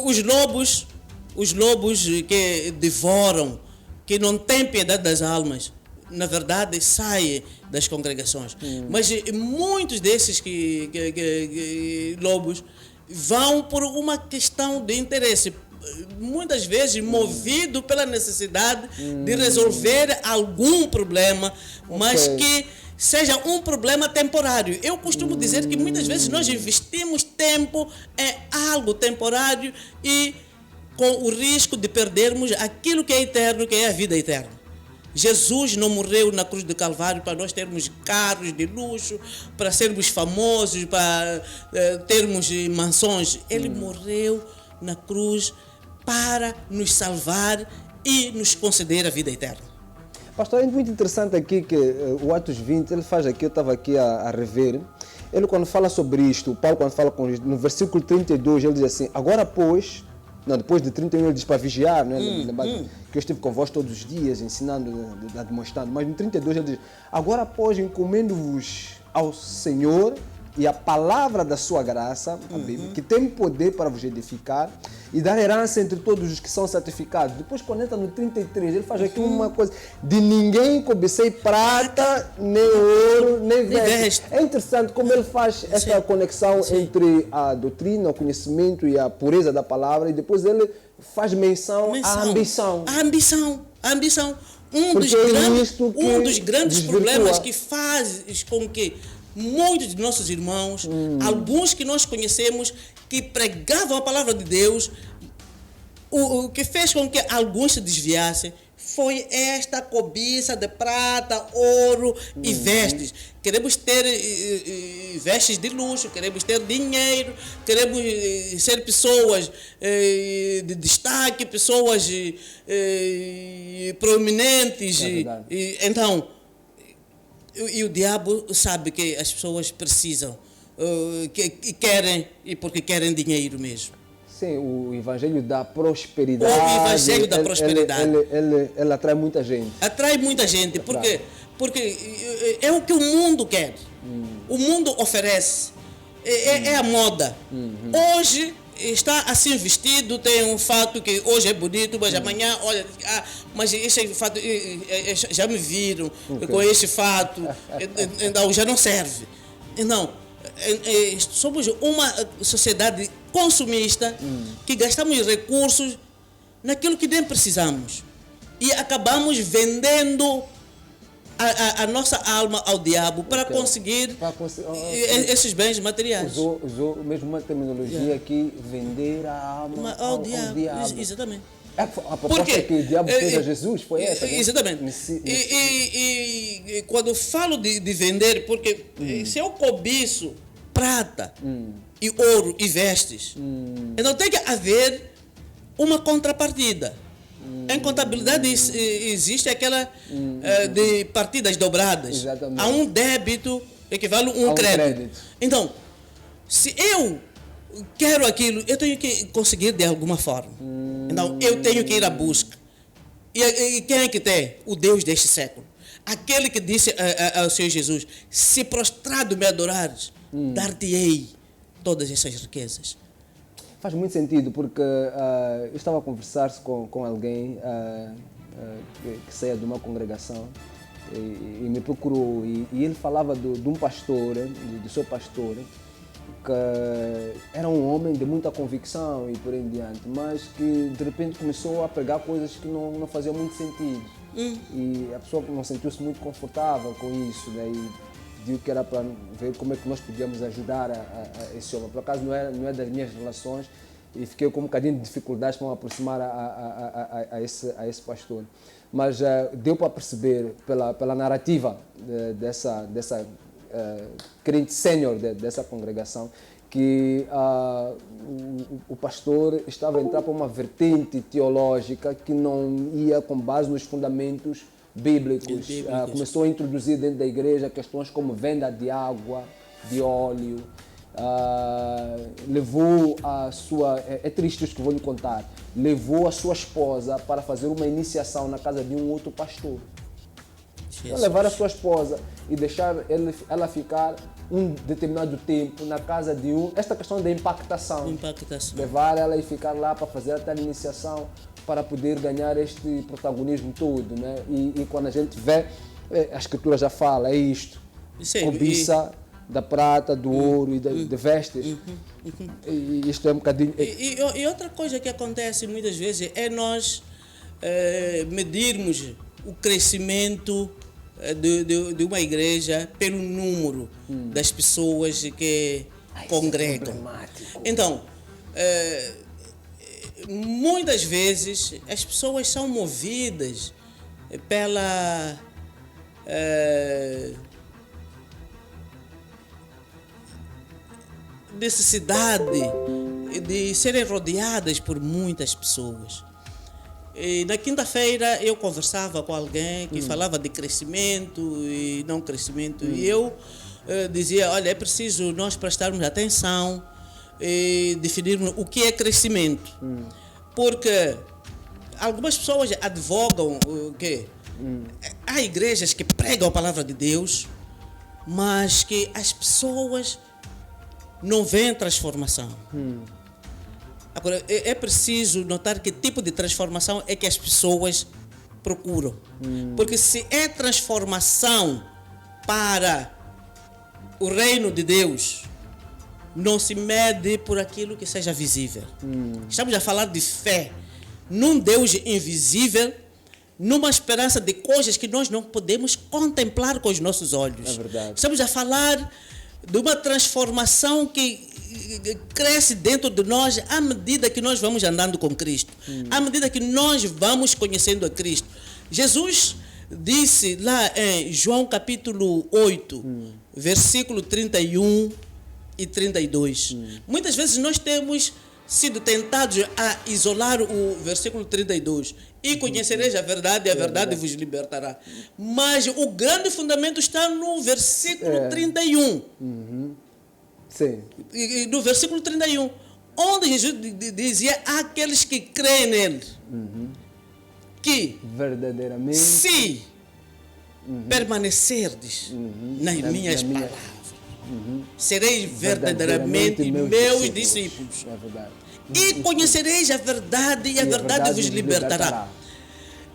os lobos que devoram, que não têm piedade das almas, na verdade saem das congregações. Mas muitos desses lobos vão por uma questão de interesse, muitas vezes movido pela necessidade de resolver algum problema, mas que seja um problema temporário. Eu costumo dizer que muitas vezes nós investimos tempo em algo temporário e com o risco de perdermos aquilo que é eterno, que é a vida eterna. Jesus não morreu na cruz do Calvário para nós termos carros de luxo, para sermos famosos, para termos mansões. Ele morreu na cruz para nos salvar e nos conceder a vida eterna. Pastor, é muito interessante aqui que o Atos 20, ele faz aqui, eu estava aqui a rever, ele quando fala sobre isto, o Paulo quando fala no versículo 32, ele diz assim, agora pois, não, depois de 31 ele diz para vigiar, né? Que eu estive convosco todos os dias, ensinando, demonstrando, mas no 32 ele diz, agora pois encomendo-vos ao Senhor e a palavra da sua graça, a Bíblia, que tem poder para vos edificar e dar herança entre todos os que são santificados. Depois, quando entra no 33, ele faz aqui uma coisa: de ninguém cobicei prata, nem ouro, nem veste. É interessante como ele faz essa conexão entre a doutrina, o conhecimento e a pureza da palavra, e depois ele faz menção à ambição. A ambição. Um dos grandes problemas que faz com que muitos de nossos irmãos, alguns que nós conhecemos, que pregavam a palavra de Deus, o que fez com que alguns se desviassem foi esta cobiça de prata, ouro e vestes. Queremos ter vestes de luxo, queremos ter dinheiro, queremos ser pessoas de destaque, pessoas proeminentes. Então, e o diabo sabe que as pessoas precisam, que querem, e porque querem dinheiro mesmo. Sim, o evangelho da prosperidade. O evangelho da prosperidade. Ele atrai muita gente. Atrai muita gente. Por quê? Porque é o que o mundo quer. O mundo oferece. É a moda. Hoje está assim vestido, tem um fato que hoje é bonito, mas amanhã, olha, mas esse fato, já me viram com esse fato, então já não serve. Não, somos uma sociedade consumista que gastamos recursos naquilo que nem precisamos e acabamos vendendo a nossa alma ao diabo para conseguir esses bens materiais. Usou mesmo uma terminologia aqui, vender a alma ao diabo. Exatamente. A proposta que o diabo fez a Jesus foi essa, né? Exatamente. E quando falo de vender, porque se eu cobiço prata e ouro e vestes, então tem que haver uma contrapartida. Em contabilidade existe aquela de partidas dobradas. Exatamente. Há um débito equivale a um crédito. Então, se eu quero aquilo, eu tenho que conseguir de alguma forma. Então, eu tenho que ir à busca. E quem é que tem? O Deus deste século. Aquele que disse ao Senhor Jesus, se prostrado me adorares, dar-te-ei todas essas riquezas. Faz muito sentido, porque eu estava a conversar com alguém que saía de uma congregação e me procurou, e ele falava de um pastor, do seu pastor, que era um homem de muita convicção e por aí em diante, mas que de repente começou a pregar coisas que não faziam muito sentido. E a pessoa não sentiu-se muito confortável com isso, né? E pediu que era para ver como é que nós podíamos ajudar a esse homem. Por acaso não é das minhas relações e fiquei com um bocadinho de dificuldades para me aproximar a esse pastor. Mas deu para perceber pela narrativa dessa crente sênior dessa congregação que o pastor estava a entrar para uma vertente teológica que não ia com base nos fundamentos bíblicos. Começou a introduzir dentro da igreja questões como venda de água, de óleo. Levou a sua... É triste isso que vou lhe contar. Levou a sua esposa para fazer uma iniciação na casa de um outro pastor. Então, levar a sua esposa e deixar ela ficar um determinado tempo na casa de um... Esta questão da impactação. Levar ela e ficar lá para fazer a tal iniciação, para poder ganhar este protagonismo todo, né? E quando a gente vê, a escritura já fala, é isto. Cobiça da prata, do ouro e de vestes. E isto é um bocadinho... E outra coisa que acontece muitas vezes é nós medirmos o crescimento de uma igreja pelo número das pessoas que congregam. Então, muitas vezes as pessoas são movidas pela necessidade de serem rodeadas por muitas pessoas. E na quinta-feira eu conversava com alguém que falava de crescimento e não crescimento. E eu dizia, olha, é preciso nós prestarmos atenção e definirmos o que é crescimento. Porque algumas pessoas advogam que há igrejas que pregam a palavra de Deus, mas que as pessoas não veem transformação. Agora, é preciso notar que tipo de transformação é que as pessoas procuram. Porque se é transformação para o reino de Deus, não se mede por aquilo que seja visível. Estamos a falar de fé num Deus invisível, numa esperança de coisas que nós não podemos contemplar com os nossos olhos. É verdade. Estamos a falar de uma transformação que cresce dentro de nós à medida que nós vamos andando com Cristo, à medida que nós vamos conhecendo a Cristo. Jesus disse lá em João capítulo 8, versículo 31 e 32. Muitas vezes nós temos sido tentados a isolar o versículo 32. E conhecereis a verdade, e a verdade vos libertará. Mas o grande fundamento está no versículo 31. Sim. E no versículo 31, onde Jesus dizia àqueles que creem nele, que verdadeiramente, se permanecerdes nas minhas palavras, sereis verdadeiramente meus discípulos. É verdade. E conhecereis a verdade, e a verdade vos libertará.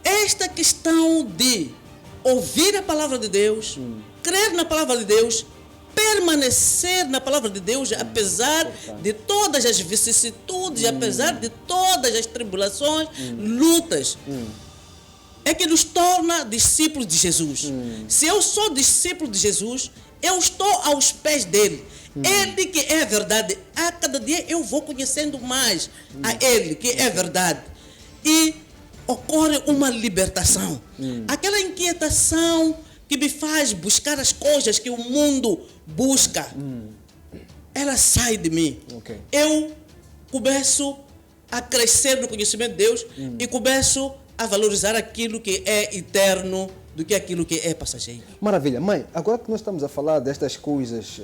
Esta questão de ouvir a palavra de Deus, crer na palavra de Deus, permanecer na palavra de Deus, apesar de todas as vicissitudes, apesar de todas as tribulações, lutas, é que nos torna discípulos de Jesus. Se eu sou discípulo de Jesus, eu estou aos pés dele. Ele que é a verdade. A cada dia eu vou conhecendo mais a ele que é verdade. E ocorre uma libertação. Aquela inquietação que me faz buscar as coisas que o mundo busca, ela sai de mim. Eu começo a crescer no conhecimento de Deus e começo a valorizar aquilo que é eterno do que aquilo que é passageiro. Maravilha. Mãe, agora que nós estamos a falar destas coisas,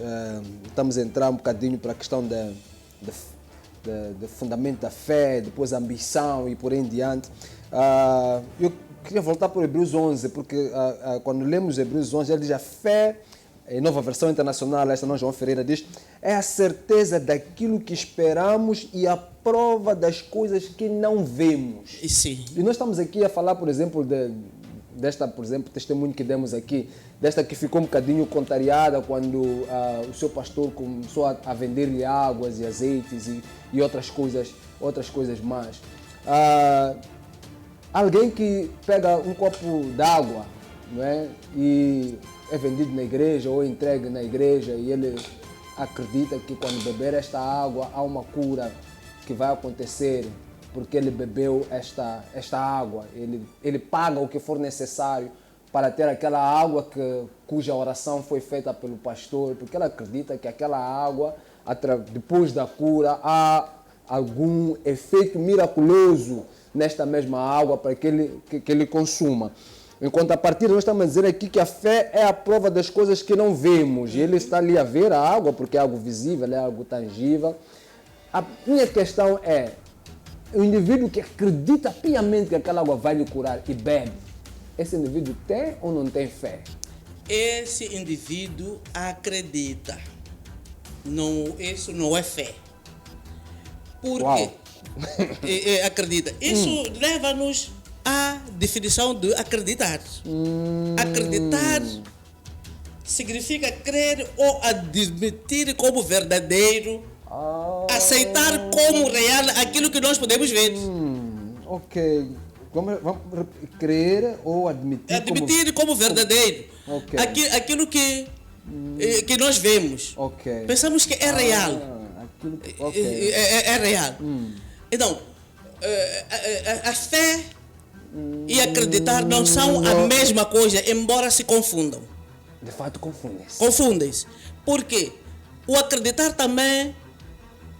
estamos a entrar um bocadinho para a questão do fundamento da fé, depois a ambição e por aí em diante. Eu queria voltar para o Hebreus 11, porque quando lemos Hebreus 11, ele diz a fé, em Nova Versão Internacional, esta não, João Ferreira diz, é a certeza daquilo que esperamos e a prova das coisas que não vemos. E sim. E nós estamos aqui a falar, por exemplo, desta, por exemplo, testemunho que demos aqui, desta que ficou um bocadinho contrariada quando o seu pastor começou a vender-lhe águas e azeites e outras coisas mais. Alguém que pega um copo d'água, não é? E é vendido na igreja ou entregue na igreja e ele acredita que quando beber esta água há uma cura que vai acontecer porque ele bebeu esta água. Ele paga o que for necessário para ter aquela água cuja oração foi feita pelo pastor, porque ele acredita que aquela água, depois da cura, há algum efeito miraculoso nesta mesma água para que ele consuma. Enquanto a partir nós estamos a dizer aqui que a fé é a prova das coisas que não vemos. E ele está ali a ver a água porque é algo visível, é algo tangível. A minha questão é, o indivíduo que acredita piamente que aquela água vai lhe curar e bebe, esse indivíduo tem ou não tem fé? Esse indivíduo acredita. Não, isso não é fé. Por quê? Acredita. Isso leva-nos à definição de acreditar. Acreditar significa crer ou admitir como verdadeiro, aceitar como real aquilo que nós podemos ver. Ok. Vamos crer ou admitir como verdadeiro. Okay. Aquilo que nós vemos. Okay. Pensamos que é real. É real. Então, a fé e acreditar não são a mesma coisa, embora se confundam. De fato, confundem-se. Confundem-se. Por quê? O acreditar também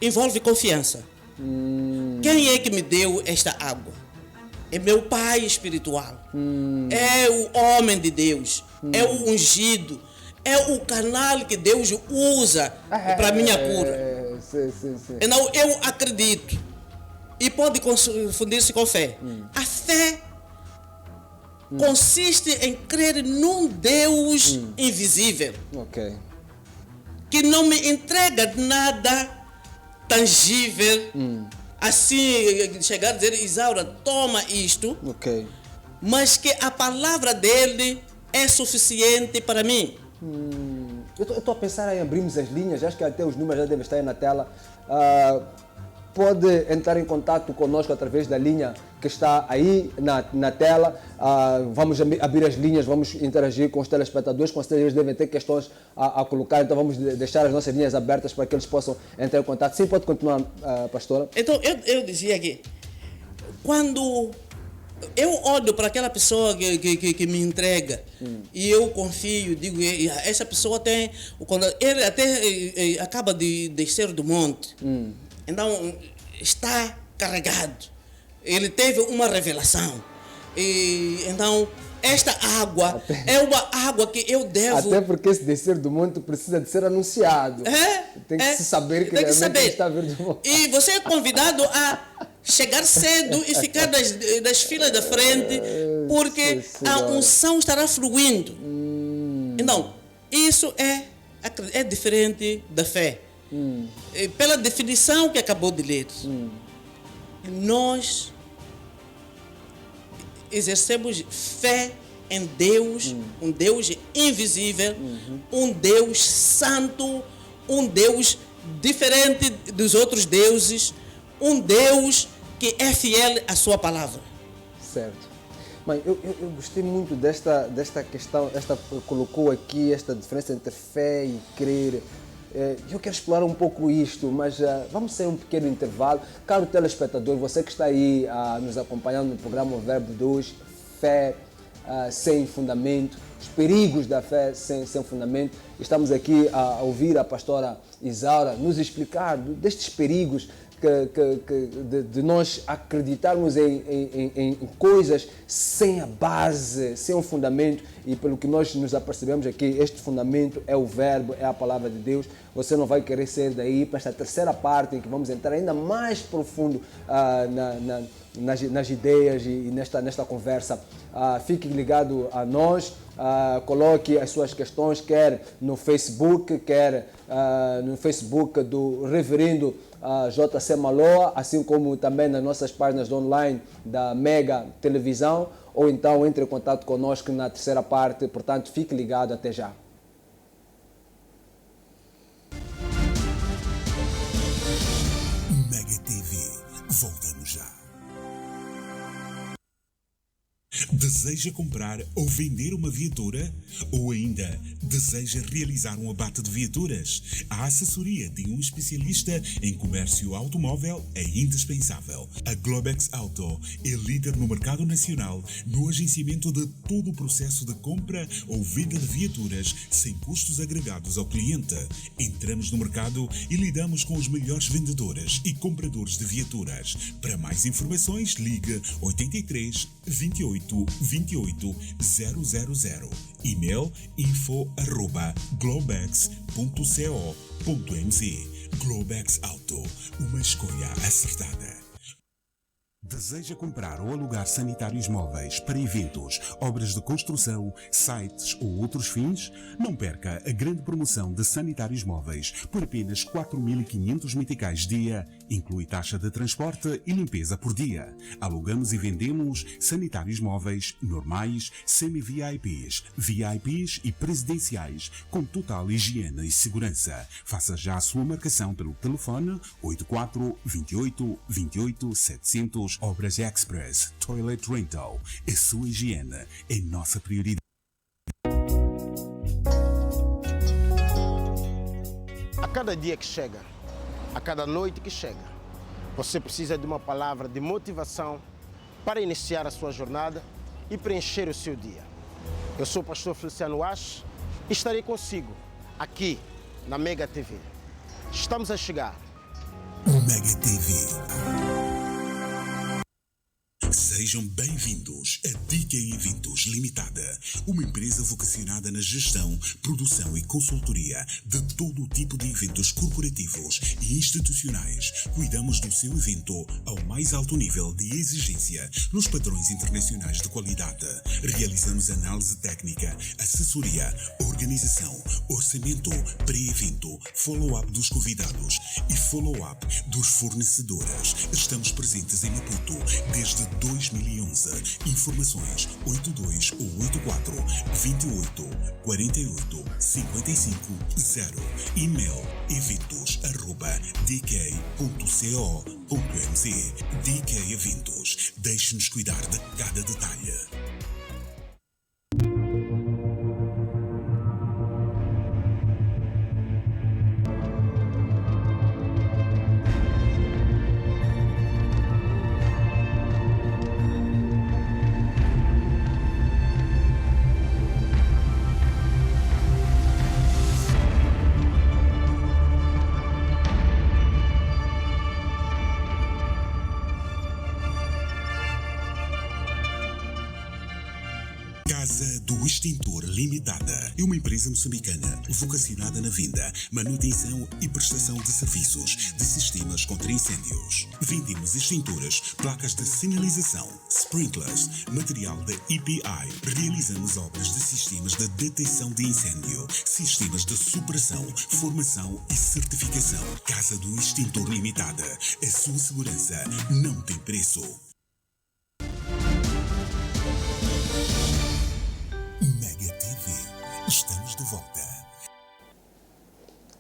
envolve confiança. Quem é que me deu esta água? É meu pai espiritual. É o homem de Deus. É o ungido. É o canal que Deus usa para a minha cura. Sim. Então eu acredito. E pode confundir-se com fé. A fé consiste em crer num Deus invisível. Ok. Que não me entrega nada tangível. Assim, chegar a dizer, Isaura, toma isto. Ok. Mas que a palavra dele é suficiente para mim. Eu estou a pensar em abrirmos as linhas, acho que até os números já devem estar aí na tela. Pode entrar em contato conosco através da linha que está aí na tela. Vamos abrir as linhas, vamos interagir com os telespectadores. Com certeza eles devem ter questões a colocar, então vamos deixar as nossas linhas abertas para que eles possam entrar em contato. Sim, pode continuar, pastora. Então, eu dizia que quando eu olho para aquela pessoa que me entrega e eu confio, digo, essa pessoa tem, quando ele até acaba de descer do monte, então está carregado, ele teve uma revelação, e então esta água é uma água que eu devo... Até porque esse descer do monte precisa de ser anunciado. Tem que se saber que realmente está a vir do monte. E você é convidado a chegar cedo e ficar das filas da frente, porque a unção estará fluindo. Então, isso é diferente da fé. Pela definição que acabou de ler, nós exercemos fé em Deus, um Deus invisível, um Deus santo, um Deus diferente dos outros deuses, um Deus que é fiel à sua palavra. Certo. Mãe, eu gostei muito desta questão, colocou aqui esta diferença entre fé e crer. Eu quero explorar um pouco isto, mas vamos sair um pequeno intervalo. Caro telespectador, você que está aí nos acompanhando no programa O Verbo de Deus, fé sem fundamento, os perigos da fé sem fundamento. Estamos aqui a ouvir a pastora Isaura nos explicar destes perigos de nós acreditarmos em coisas sem a base, sem um fundamento, e pelo que nós nos apercebemos aqui, este fundamento é o verbo, é a palavra de Deus. Você não vai querer sair daí para esta terceira parte em que vamos entrar ainda mais profundo nas ideias e nesta conversa. Fique ligado a nós, coloque as suas questões, quer no Facebook, quer no Facebook do Reverendo JC Maloa, assim como também nas nossas páginas online da Mega Televisão, ou então entre em contato conosco na terceira parte. Portanto, fique ligado, até já. Mega TV, voltamos já. Deseja comprar ou vender uma viatura? Ou ainda deseja realizar um abate de viaturas? A assessoria de um especialista em comércio automóvel é indispensável. A Globex Auto é líder no mercado nacional no agenciamento de todo o processo de compra ou venda de viaturas sem custos agregados ao cliente. Entramos no mercado e lidamos com os melhores vendedores e compradores de viaturas. Para mais informações, ligue 83 28 28 000. E-mail info@globex.co.mz. Globex Auto, uma escolha acertada. Deseja comprar ou alugar sanitários móveis para eventos, obras de construção, sites ou outros fins? Não perca a grande promoção de sanitários móveis por apenas 4.500 meticais dia, inclui taxa de transporte e limpeza por dia. Alugamos e vendemos sanitários móveis normais, semi-VIPs, VIPs e presidenciais, com total higiene e segurança. Faça já a sua marcação pelo telefone 84 28 28 700. Obras Express Toilet Rental. A sua higiene é nossa prioridade. A cada dia que chega, a cada noite que chega, você precisa de uma palavra de motivação para iniciar a sua jornada e preencher o seu dia. Eu sou o pastor Feliciano Ash e estarei consigo aqui na Mega TV. Estamos a chegar. Mega TV. Sejam bem-vindos a DK Eventos Limitada, uma empresa vocacionada na gestão, produção e consultoria de todo o tipo de eventos corporativos e institucionais. Cuidamos do seu evento ao mais alto nível de exigência, nos padrões internacionais de qualidade. Realizamos análise técnica, assessoria, organização, orçamento, pré-evento, follow-up dos convidados e follow-up dos fornecedores. Estamos presentes em Maputo desde 2011. Informações 82 ou 84 28 48 55 0. E-mail eventos@dk.co.mz. DK Eventos. Deixe-nos cuidar de cada detalhe. Casa do Extintor Limitada é uma empresa moçambicana vocacionada na venda, manutenção e prestação de serviços de sistemas contra incêndios. Vendemos extintores, placas de sinalização, sprinklers, material da EPI. Realizamos obras de sistemas de detecção de incêndio, sistemas de superação, formação e certificação. Casa do Extintor Limitada. A sua segurança não tem preço. Estamos de volta.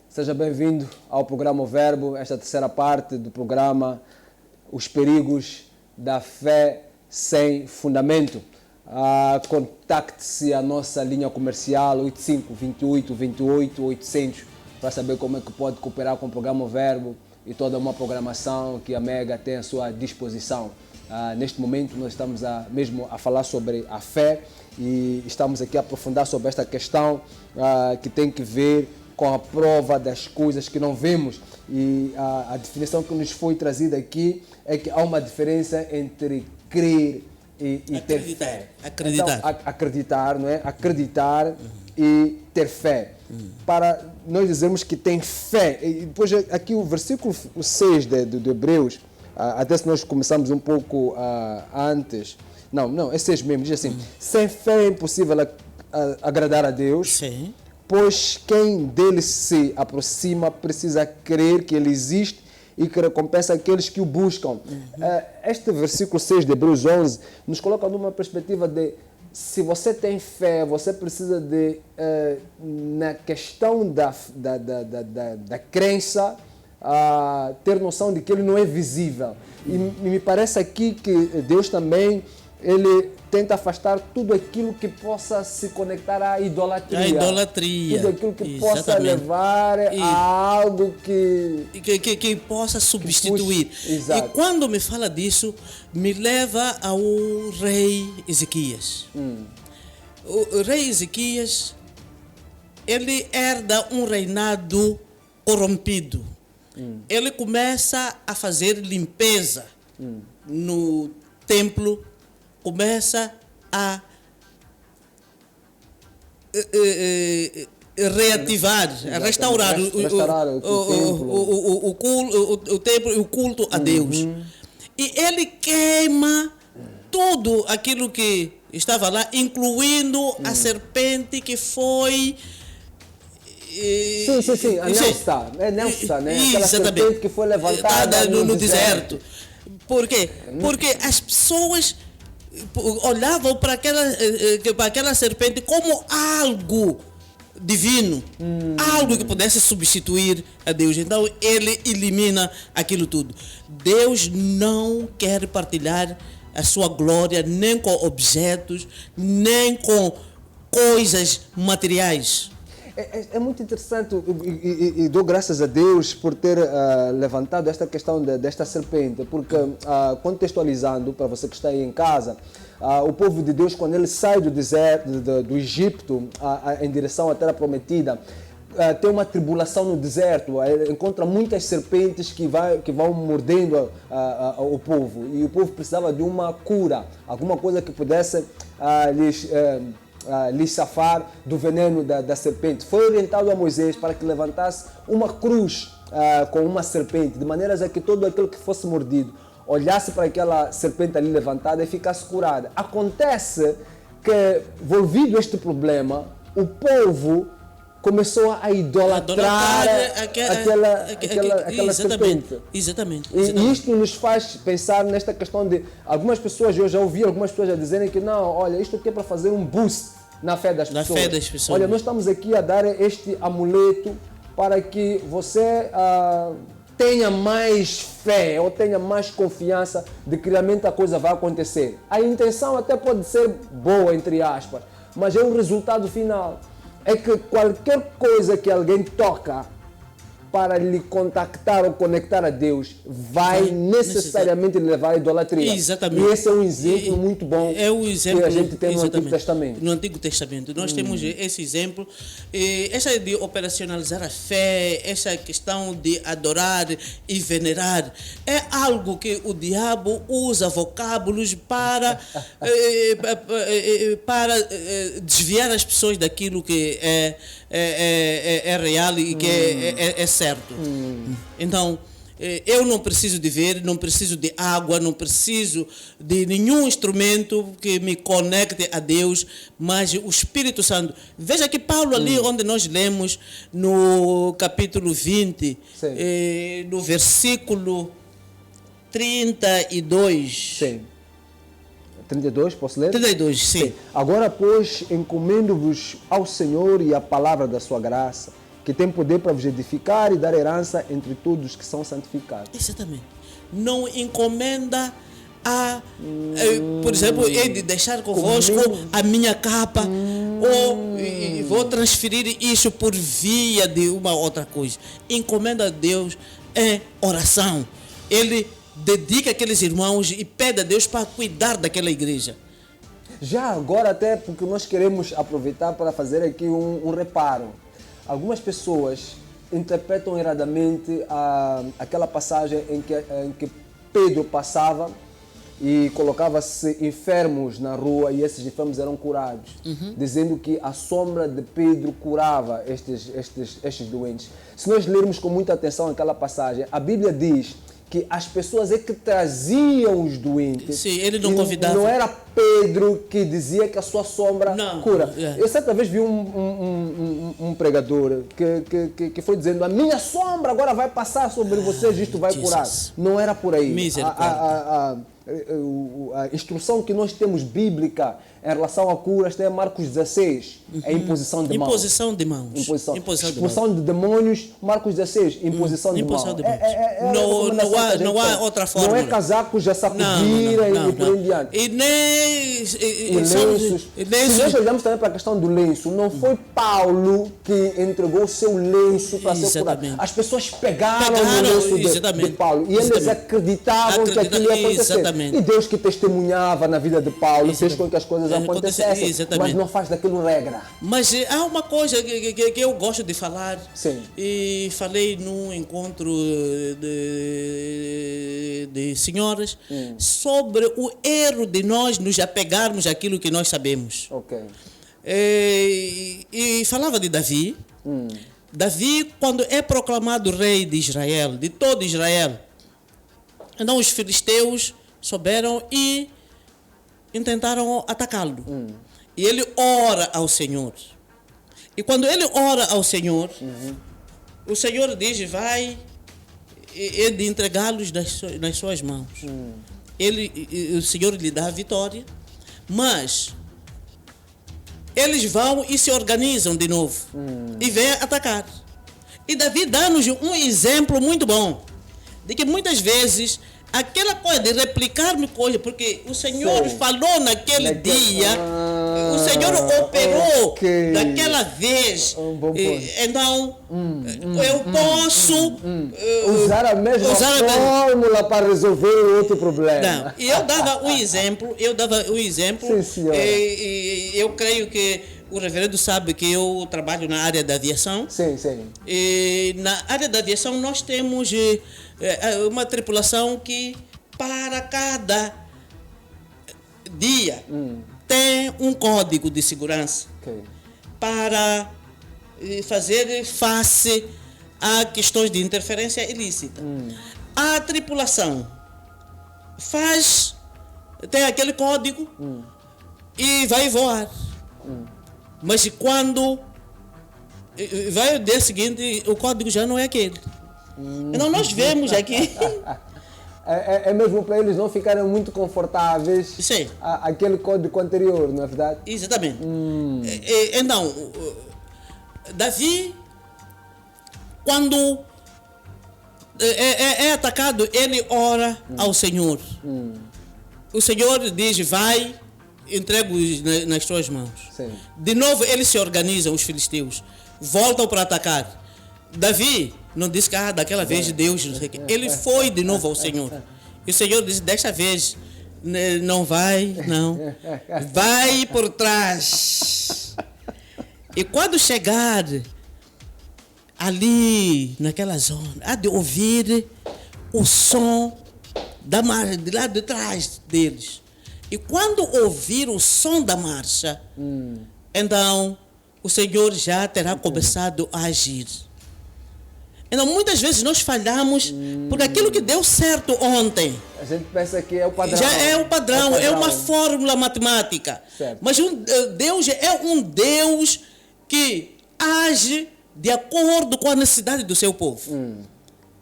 Seja bem-vindo ao programa O Verbo, esta terceira parte do programa Os Perigos da Fé Sem Fundamento. Contacte-se a nossa linha comercial 85 28 28 800 para saber como é que pode cooperar com o programa O Verbo e toda uma programação que a Mega tem à sua disposição. Neste momento nós estamos mesmo a falar sobre a fé e estamos aqui a aprofundar sobre esta questão que tem que ver com a prova das coisas que não vemos. E a definição que nos foi trazida aqui é que há uma diferença entre crer e ter fé. Acreditar. Então, acreditar, não é? Acreditar e ter fé. Para nós dizermos que tem fé. E depois aqui o versículo 6 de Hebreus, até se nós começamos um pouco antes, não, é 6 mesmo, diz assim, sem fé é impossível agradar a Deus, Sim. Pois quem dele se aproxima precisa crer que ele existe e que recompensa aqueles que o buscam. Este versículo 6 de Hebreus 11 nos coloca numa perspectiva de, se você tem fé, você precisa de, na questão da crença, ter noção de que ele não é visível. E me parece aqui que Deus também, ele tenta afastar tudo aquilo que possa se conectar à idolatria. A idolatria. Tudo aquilo que Exatamente. possa levar a algo que possa substituir. Exato. E quando me fala disso, me leva ao rei Ezequias. O rei Ezequias, ele herda um reinado corrompido. Ele começa a fazer limpeza no templo, começa a reativar, a restaurar o templo e o culto a Deus. E ele queima tudo aquilo que estava lá, incluindo a serpente que foi... Sim, a Nelsa. É Nelsa, né? Aquela serpente que foi levantada no deserto. Por quê? Porque as pessoas olhavam para aquela serpente como algo divino, algo que pudesse substituir a Deus. Então ele elimina aquilo tudo. Deus não quer partilhar a sua glória nem com objetos, nem com coisas materiais. É muito interessante e dou graças a Deus por ter levantado esta questão desta serpente, porque contextualizando para você que está aí em casa, o povo de Deus, quando ele sai do deserto, do Egito em direção à Terra Prometida, tem uma tribulação no deserto, encontra muitas serpentes que vão mordendo o povo, e o povo precisava de uma cura, alguma coisa que pudesse lhes safar do veneno da serpente. Foi orientado a Moisés para que levantasse uma cruz com uma serpente, de maneira a que todo aquele que fosse mordido olhasse para aquela serpente ali levantada e ficasse curada. Acontece que, envolvido este problema, o povo começou a idolatrar aquela serpente. Exatamente. E isto nos faz pensar nesta questão de algumas pessoas, eu já ouvi algumas pessoas a dizerem que não, olha, isto aqui é para fazer um boost na fé das pessoas. Olha, nós estamos aqui a dar este amuleto para que você tenha mais fé ou tenha mais confiança de que realmente a coisa vai acontecer. A intenção até pode ser boa, entre aspas, mas é o resultado final. É que qualquer coisa que alguém toca para lhe contactar ou conectar a Deus vai necessariamente levar à idolatria. Exatamente. E esse é um exemplo muito bom que a gente tem no Antigo Testamento. No Antigo Testamento. Nós temos esse exemplo. Essa de operacionalizar a fé, essa questão de adorar e venerar, é algo que o diabo usa vocábulos para desviar as pessoas daquilo que é real e que é certo. Então, eu não preciso de ver, não preciso de água, não preciso de nenhum instrumento que me conecte a Deus, mas o Espírito Santo. Veja que Paulo ali onde nós lemos no capítulo 20, no versículo 32. Sim. 32, posso ler? 32, sim. Agora, pois, encomendo-vos ao Senhor e à palavra da sua graça, que tem poder para vos edificar e dar herança entre todos que são santificados. Exatamente. Não encomenda por exemplo, de deixar convosco a minha capa, ou vou transferir isso por via de uma outra coisa. Encomenda a Deus em oração. Ele dedica aqueles irmãos e pede a Deus para cuidar daquela igreja. Já agora, até porque nós queremos aproveitar para fazer aqui um reparo. Algumas pessoas interpretam erradamente aquela passagem em que Pedro passava e colocava-se enfermos na rua e esses enfermos eram curados, dizendo que a sombra de Pedro curava estes doentes. Se nós lermos com muita atenção aquela passagem, a Bíblia diz que as pessoas é que traziam os doentes. Sim, ele não convidava. Não era Pedro que dizia que a sua sombra cura. Eu certa vez vi um pregador que foi dizendo: a minha sombra agora vai passar sobre vocês e isto vai curar. Não era por aí. A instrução que nós temos bíblica em relação a curas tem Marcos 16, é imposição de mãos. Imposição de mãos. Expulsão de demônios, Marcos 16, imposição de mãos. Não há outra forma. Não é casacos a sacudir e por aí em diante. E nem lenços. Se nós olhamos também para a questão do lenço, não foi Paulo que entregou o seu lenço para ser curado. As pessoas pegaram o lenço de Paulo e eles acreditavam que aquilo ia acontecer. E Deus que testemunhava na vida de Paulo fez com que as coisas acontecessem, mas não faz daquilo regra. Mas há uma coisa que eu gosto de falar. Sim. E falei num encontro de senhoras sobre o erro de nós nos apegarmos àquilo que nós sabemos. Ok. E falava de Davi. Davi, quando é proclamado rei de Israel, de todo Israel, então os filisteus souberam e intentaram atacá-lo. E ele ora ao Senhor. E quando ele ora ao Senhor, o Senhor diz: vai e de entregá-los nas suas mãos. O Senhor lhe dá a vitória, mas eles vão e se organizam de novo e vêm atacar. E Davi dá-nos um exemplo muito bom de que muitas vezes aquela coisa de replicar-me coisa, porque o Senhor falou naquele dia, o Senhor operou daquela vez. Então, eu posso usar a mesma fórmula para resolver o outro problema. Não, eu dava um exemplo, Sim, senhora. E eu creio que o reverendo sabe que eu trabalho na área da aviação. Sim, sim. E na área da aviação nós temos uma tripulação que para cada dia tem um código de segurança para fazer face a questões de interferência ilícita. A tripulação tem aquele código e vai voar. Mas quando vai o dia seguinte, o código já não é aquele. Então nós vemos aqui. É mesmo para eles não ficarem muito confortáveis. Sim. Aquele código anterior, não é verdade? Exatamente. Então, Davi, quando é atacado, ele ora ao Senhor. O Senhor diz, vai, entrego-os nas tuas mãos. Sim. De novo, eles se organizam, os filisteus, voltam para atacar. Davi não disse que daquela vez Deus, não sei o quê. Ele foi de novo ao Senhor. E o Senhor disse, desta vez, não vai, não. Vai por trás. E quando chegar ali, naquela zona, há de ouvir o som da marcha, de lá de trás deles. E quando ouvir o som da marcha, então o Senhor já terá começado a agir. Então, muitas vezes nós falhamos porque aquilo que deu certo ontem. A gente pensa que é o padrão. Já é o padrão, é uma fórmula matemática. Certo. Mas Deus é um Deus que age de acordo com a necessidade do seu povo.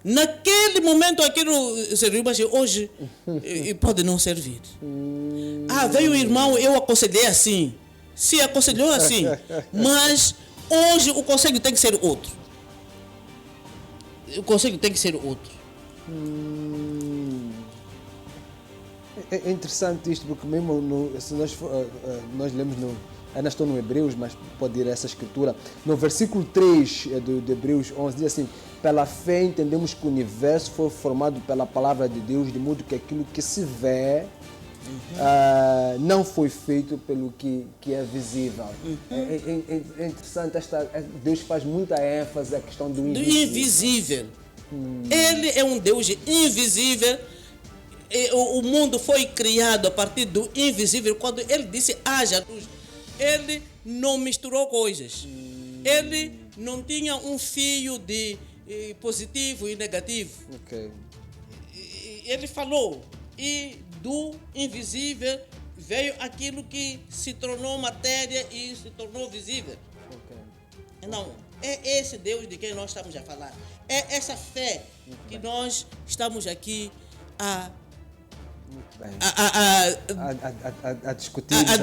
Naquele momento aquilo serviu, mas hoje pode não servir. Veio o irmão, eu aconselhei assim. Se aconselhou assim, mas hoje o conselho tem que ser outro. O conselho tem que ser outro. É interessante isto, porque mesmo se nós lemos ainda estou no Hebreus, mas pode ir a essa escritura. No versículo 3 de Hebreus 11, diz assim: pela fé entendemos que o universo foi formado pela palavra de Deus, de modo que aquilo que se vê não foi feito pelo que é visível. É interessante, Deus faz muita ênfase à questão do invisível. Ele é um Deus invisível. O mundo foi criado a partir do invisível. Quando ele disse haja luz, ele não misturou coisas. Ele não tinha um fio de positivo e negativo. Ele falou, e do invisível veio aquilo que se tornou matéria e se tornou visível. Então, é esse Deus de quem nós estamos a falar. É essa fé que nós estamos aqui a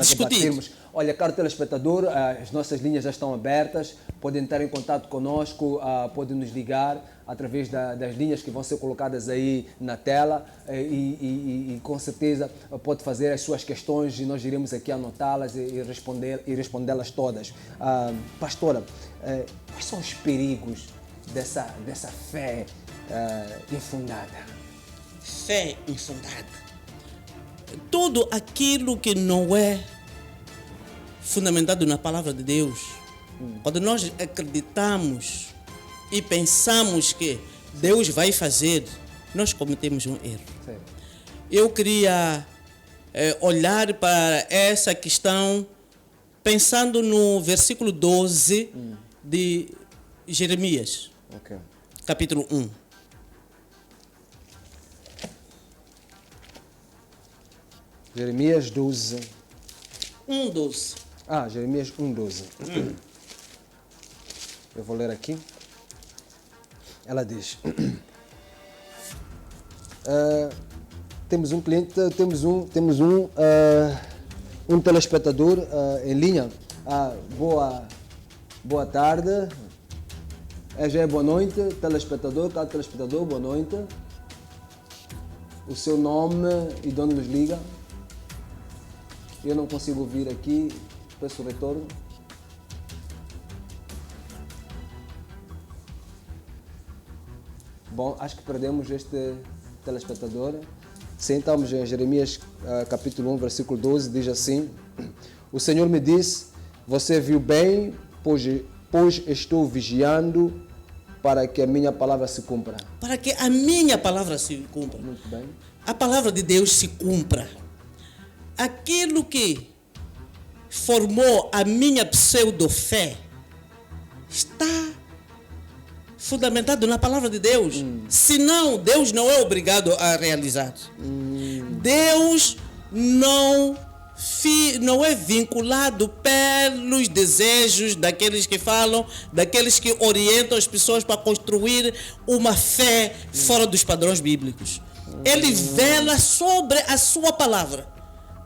discutirmos. Olha, caro telespectador, as nossas linhas já estão abertas, podem entrar em contato conosco, podem nos ligar através das linhas que vão ser colocadas aí na tela e com certeza pode fazer as suas questões e nós iremos aqui anotá-las e respondê-las todas. Pastora, quais são os perigos dessa fé infundada? Fé infundada. Tudo aquilo que não é fundamentado na palavra de Deus, quando nós acreditamos e pensamos que Deus vai fazer, nós cometemos um erro. Sim. Eu queria olhar para essa questão pensando no versículo 12 de Jeremias, capítulo 1. Jeremias 12. 1:12. Jeremias 1:12. Eu vou ler aqui. Ela diz: temos um cliente, temos um telespectador em linha. Boa tarde. Já é boa noite, telespectador. Cada telespectador, boa noite. o seu nome e de onde nos liga? Eu não consigo ouvir aqui. Peço o retorno. Bom, acho que perdemos este telespectador. Sim, estamos em Jeremias capítulo 1, versículo 12, diz assim: o Senhor me disse, você viu bem, pois estou vigiando para que a minha palavra se cumpra. Para que a minha palavra se cumpra. Muito bem. A palavra de Deus se cumpra. Aquilo que formou a minha pseudo-fé está fundamentado na palavra de Deus. Senão, Deus não é obrigado a realizar. Deus não é vinculado pelos desejos daqueles que falam, daqueles que orientam as pessoas para construir uma fé fora dos padrões bíblicos. Ele vela sobre a sua palavra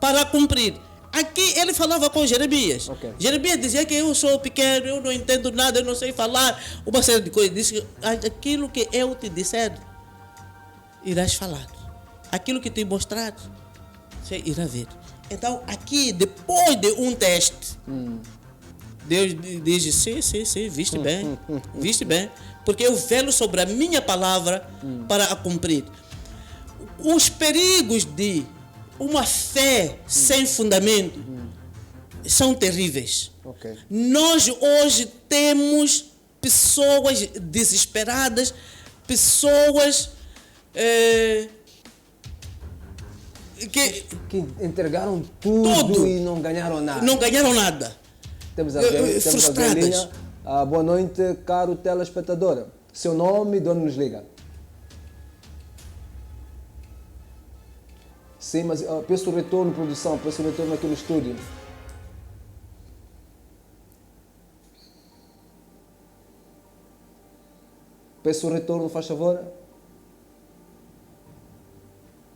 para cumprir. Aqui ele falava com Jeremias. Okay. Jeremias dizia que eu sou pequeno, eu não entendo nada, eu não sei falar, uma série de coisas. Disse que aquilo que eu te disser, irás falar. Aquilo que te mostrar, você irá ver. Então, aqui, depois de um teste, Deus diz, sim, viste bem, viste bem, porque eu velo sobre a minha palavra para a cumprir. Os perigos de uma fé sem fundamento são terríveis. Okay. Nós hoje temos pessoas desesperadas, pessoas que entregaram tudo e não ganharam nada. Não ganharam nada. Temos alguém frustradas. Alguém em linha. Boa noite, caro telespectador. Seu nome e de onde nos liga? Sim, mas peço o retorno, produção, peço o retorno aqui no estúdio. Peço o retorno, faz favor.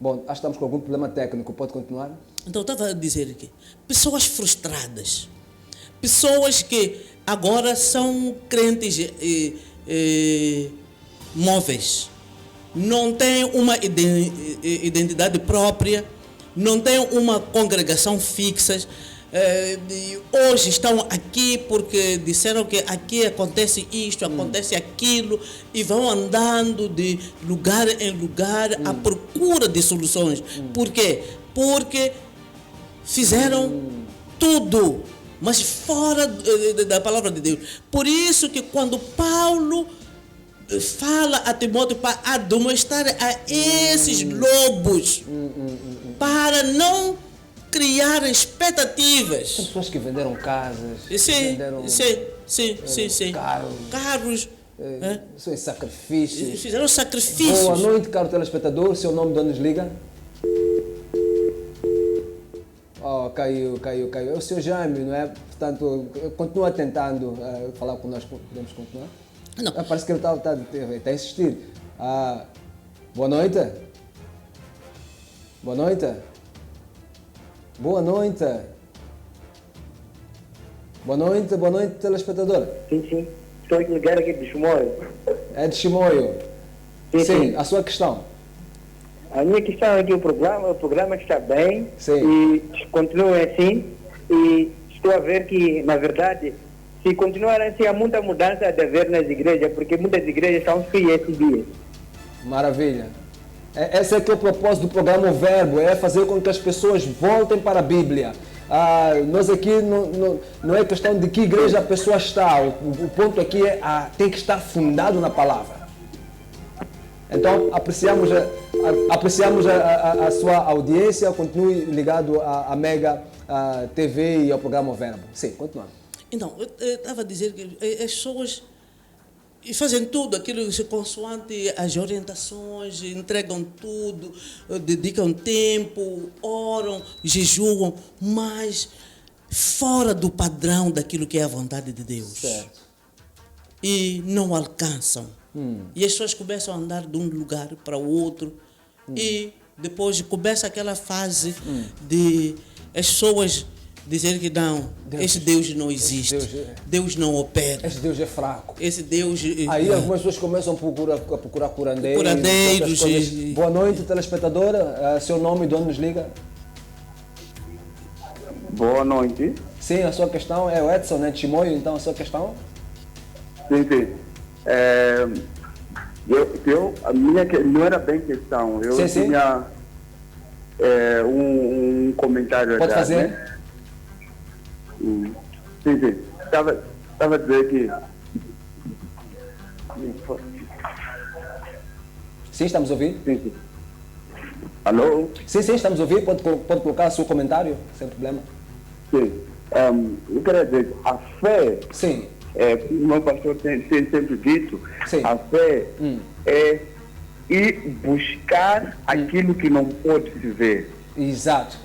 Bom, acho que estamos com algum problema técnico, pode continuar? Então, eu estava a dizer aqui, pessoas frustradas, pessoas que agora são crentes móveis, não têm uma identidade própria, não têm uma congregação fixa, hoje estão aqui porque disseram que aqui acontece isto, acontece aquilo, e vão andando de lugar em lugar à procura de soluções. Por quê? Porque fizeram tudo, mas fora da palavra de Deus. Por isso que quando Paulo fala a Timóteo para admoestar a esses lobos, para não criar expectativas. Tem pessoas que venderam casas, sim, venderam carros, são sacrifícios. fizeram sacrifícios. Boa noite, caro telespectador. Seu nome de onde nos liga? Oh, caiu. É o Sr. Jaime, não é? Portanto, continua tentando falar conosco. Podemos continuar? Não. Parece que ele está a insistir. Boa noite. Boa noite. Boa noite. Boa noite, telespectador. Sim. Estou a ligar aqui de Chimoio. É de Chimoio. Sim, a sua questão. A minha questão é que o programa está bem. Sim. E continua assim. E estou a ver que, na verdade, se continuar assim, há muita mudança de haver nas igrejas, porque muitas igrejas estão frias esses dias. Maravilha. Esse é que é o propósito do programa O Verbo, é fazer com que as pessoas voltem para a Bíblia. Nós aqui não é questão de que igreja a pessoa está, o ponto aqui é tem que estar fundado na palavra. Então, apreciamos a sua audiência, continue ligado à Mega TV e ao programa O Verbo. Sim, continuando. Então, eu estava a dizer que as pessoas fazem tudo aquilo consoante as orientações, entregam tudo, dedicam tempo, oram, jejuam, mas fora do padrão daquilo que é a vontade de Deus. Certo. E não alcançam. E as pessoas começam a andar de um lugar para o outro e depois começa aquela fase de as pessoas dizer que não, esse Deus não existe, Deus não opera. Esse Deus é fraco. Esse Deus... Aí algumas pessoas começam a procurar curandeiros. Curandeiros. Boa noite, telespectadora. Seu nome, de onde nos liga? Boa noite. Sim, a sua questão é o Edson, né? Chimoio, então a sua questão? Sim. A minha não era bem questão. Eu tinha um comentário. Pode fazer? Né? Sim. Estava a dizer que... Sim, estamos a ouvir? Sim. Alô? Sim, estamos a ouvir. Pode colocar o seu comentário, sem problema. Sim. Eu queria dizer, a fé... Sim. O meu pastor tem sempre dito, sim. A fé é ir buscar aquilo que não pode se ver. Exato.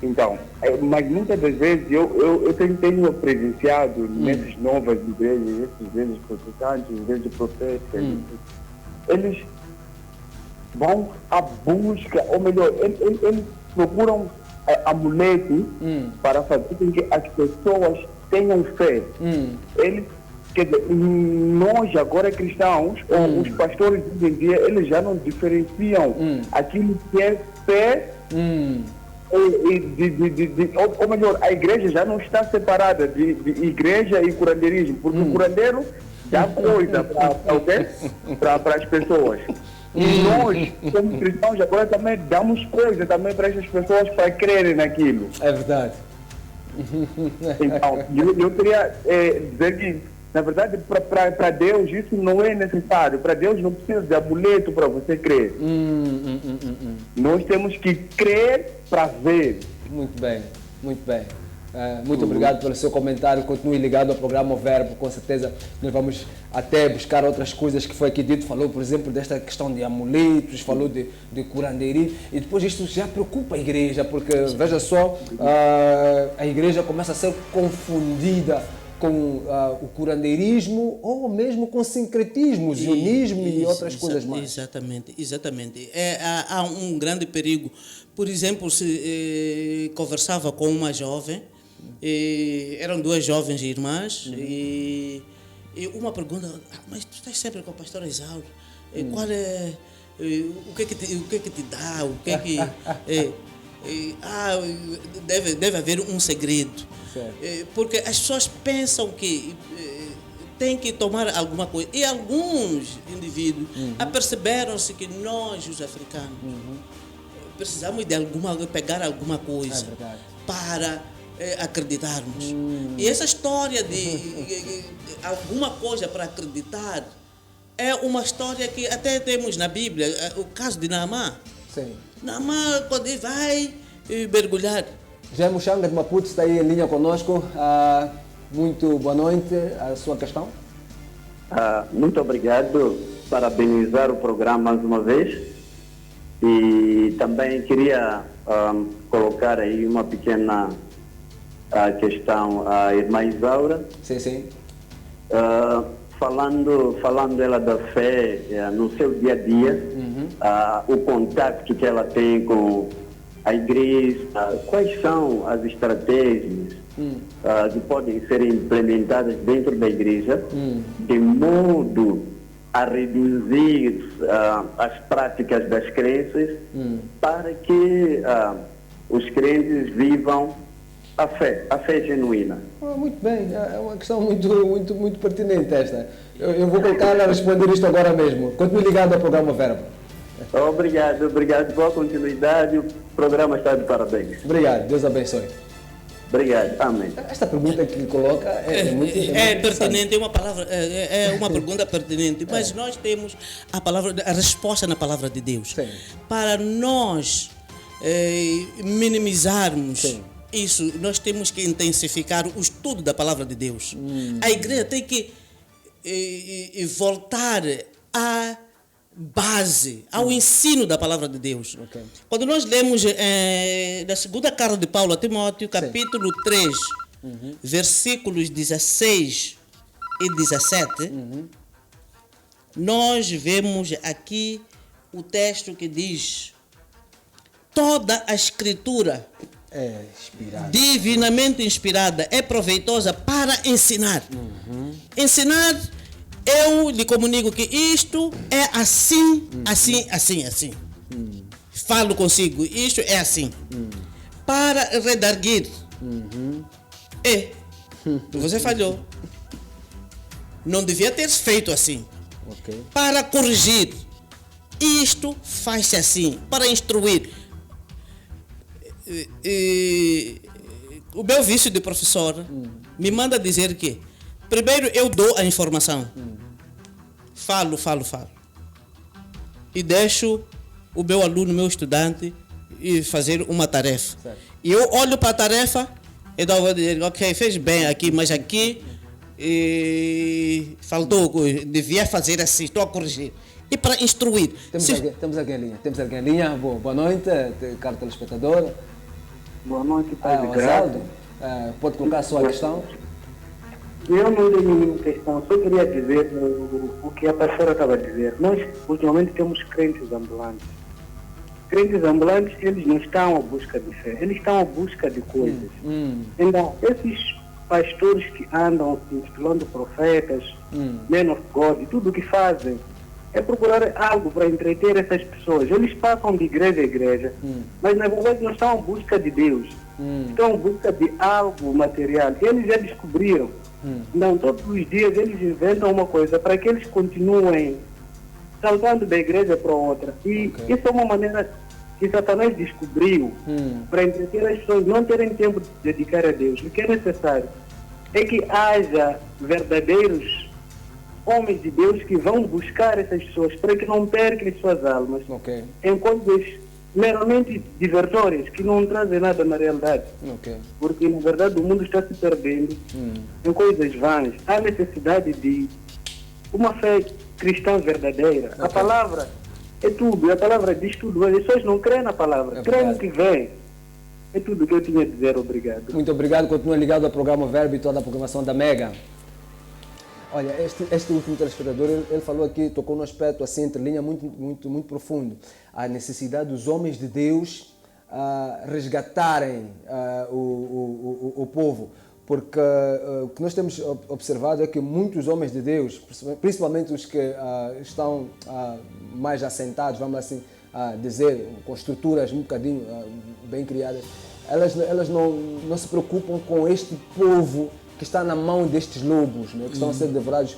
Então, mas muitas das vezes eu tenho presenciado nessas novas igrejas, essas igrejas protestantes, igrejas proféticas, eles vão à busca, ou melhor, eles procuram amuletos para fazer com que as pessoas tenham fé. Eles, quer dizer, nós agora cristãos, ou os pastores de hoje em dia, eles já não diferenciam aquilo que é fé ou melhor, a igreja já não está separada de igreja e curandeirismo, porque o curandeiro dá coisa para as pessoas. E nós, como cristãos, agora também damos coisa também para essas pessoas para crerem naquilo. É verdade. Então, eu queria dizer que, na verdade, para Deus isso não é necessário. Para Deus não precisa de amuleto para você crer. Nós temos que crer para ver. Muito bem, muito bem. Muito obrigado pelo seu comentário. Continue ligado ao programa Verbo. Com certeza nós vamos até buscar outras coisas que foi aqui dito. Falou, por exemplo, desta questão de amuletos, falou de curandeirismo. E depois isto já preocupa a igreja, porque, veja só, a igreja começa a ser confundida com o curandeirismo ou mesmo com sincretismo, zionismo e outras coisas mais. Exatamente. Há um grande perigo. Por exemplo, se conversava com uma jovem, eram duas jovens irmãs, e uma pergunta: mas tu estás sempre com a pastora Isaura, qual é, o que é que te dá, o que é que... deve haver um segredo. Porque as pessoas pensam que tem que tomar alguma coisa. E alguns indivíduos aperceberam-se que nós, os africanos, precisamos de pegar alguma coisa para acreditarmos. E essa história de alguma coisa para acreditar é uma história que até temos na Bíblia. O caso de Naamã. Sim. Naamã, quando ele vai mergulhar. Jair Muxanga de Maputo está aí em linha conosco. Muito boa noite. A sua questão? Muito obrigado. Parabenizar o programa mais uma vez. E também queria colocar aí uma pequena questão à irmã Isaura. Sim. Falando ela da fé no seu dia a dia, o contato que ela tem com a igreja, quais são as estratégias que podem ser implementadas dentro da igreja de modo a reduzir as práticas das crenças para que os crentes vivam a fé genuína. Muito bem, é uma questão muito pertinente esta. Eu vou colocar a responder isto agora mesmo. Continue ligado ao programa Verbo. Obrigado. Boa continuidade. O programa está de parabéns. Obrigado. Deus abençoe. Obrigado. Amém. Esta pergunta que ele coloca é muito pertinente, é uma pergunta pertinente, mas nós temos a resposta na palavra de Deus. Sim. Para nós minimizarmos isso, nós temos que intensificar o estudo da palavra de Deus. A igreja tem que voltar à base, ao ensino da palavra de Deus. Quando nós lemos da segunda carta de Paulo a Timóteo, capítulo 3, versículos 16 e 17, nós vemos aqui o texto que diz: toda a escritura É inspirada. Divinamente inspirada, é proveitosa para ensinar. Ensinar, eu lhe comunico que isto é assim, assim, assim, assim. Falo consigo, isto é assim. Para redarguir. Você falhou. Não devia ter feito assim. Ok. Para corrigir. Isto faz-se assim. Para instruir. O meu vício de professor me manda dizer que primeiro eu dou a informação. Falo. E deixo o meu aluno, meu estudante, fazer uma tarefa. Certo. E eu olho para a tarefa e vou dizer, ok, fez bem aqui, mas aqui faltou, devia fazer assim, estou a corrigir. E para instruir. Temos alguém em linha. Boa noite, caro telespectador. Boa noite, Pai de Osvaldo, pode colocar a sua questão? Eu não tenho nenhuma questão, só queria dizer o que a pastora estava a dizer. Nós, ultimamente, temos crentes ambulantes. Crentes ambulantes, eles não estão à busca de fé, eles estão à busca de coisas. Então, esses pastores que andam se intitulando profetas, men of God, tudo o que fazem é procurar algo para entreter essas pessoas. Eles passam de igreja a igreja, mas na verdade não estão à busca de Deus. Estão à busca de algo material. Eles já descobriram. Então, todos os dias eles inventam uma coisa para que eles continuem saltando da igreja para outra. E isso é uma maneira que Satanás descobriu para entreter as pessoas não terem tempo de dedicar a Deus. O que é necessário é que haja verdadeiros homens de Deus que vão buscar essas pessoas para que não percam as suas almas em coisas meramente divertórias que não trazem nada na realidade. Porque na verdade o mundo está se perdendo em coisas vãs. Há necessidade de uma fé cristã verdadeira. A palavra é tudo, a palavra diz tudo. As pessoas não creem na palavra, creem no que vem. É tudo que eu tinha a dizer, obrigado. Muito obrigado, continua ligado ao programa Verbo e toda a programação da Mega. Olha, este último telespectador, ele falou aqui, tocou num aspecto assim, entre linha muito profundo. A necessidade dos homens de Deus resgatarem o povo. Porque o que nós temos observado é que muitos homens de Deus, principalmente os que estão mais assentados, vamos assim dizer, com estruturas um bocadinho bem criadas, elas não se preocupam com este povo que está na mão destes lobos, né, que estão a ser devorados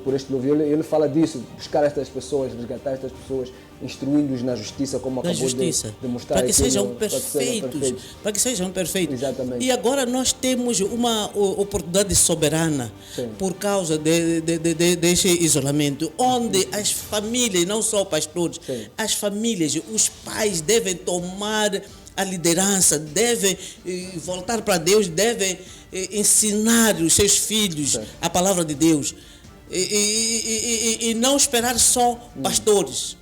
por este lobo. Ele fala disso, buscar estas pessoas, resgatar estas pessoas, instruindo-os na justiça, como acabou de mostrar. Para que sejam perfeitos. Para que sejam perfeitos. Exatamente. E agora nós temos uma oportunidade soberana por causa deste isolamento, onde as famílias, não só pastores, as famílias, os pais devem tomar a liderança, devem voltar para Deus, devem ensinar os seus filhos a palavra de Deus e não esperar só pastores.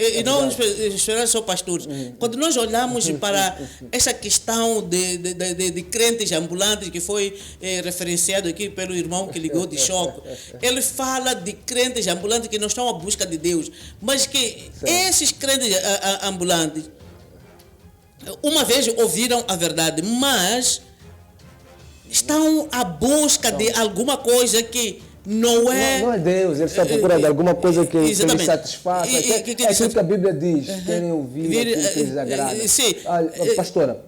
E não esperar só pastores. Quando nós olhamos para essa questão de crentes ambulantes que foi referenciado aqui pelo irmão que ligou de choque, ele fala de crentes ambulantes que não estão à busca de Deus, mas que esses crentes ambulantes uma vez ouviram a verdade, mas estão à busca de alguma coisa que não é Deus, eles estão à procura de alguma coisa que lhes satisfaça. É aquilo que a Bíblia diz, querem ouvir aquilo que lhes agrada. Pastora,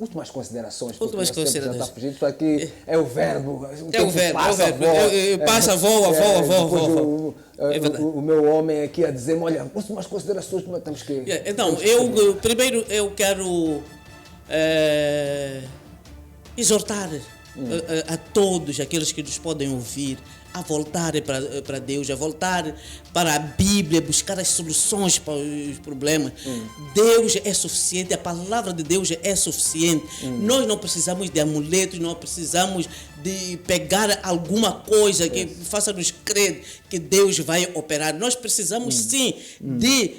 últimas considerações. Últimas considerações. Já está fugindo, isso aqui é o verbo. Passa, voa. O meu homem aqui a dizer, olha, últimas considerações, como é que temos que... Então, primeiro eu quero exortar a todos aqueles que nos podem ouvir a voltarem para Deus, a voltar para a Bíblia, buscar as soluções para os problemas. Deus é suficiente, a palavra de Deus é suficiente. Nós não precisamos de amuletos, não precisamos de pegar alguma coisa que faça-nos crer que Deus vai operar. Nós precisamos sim de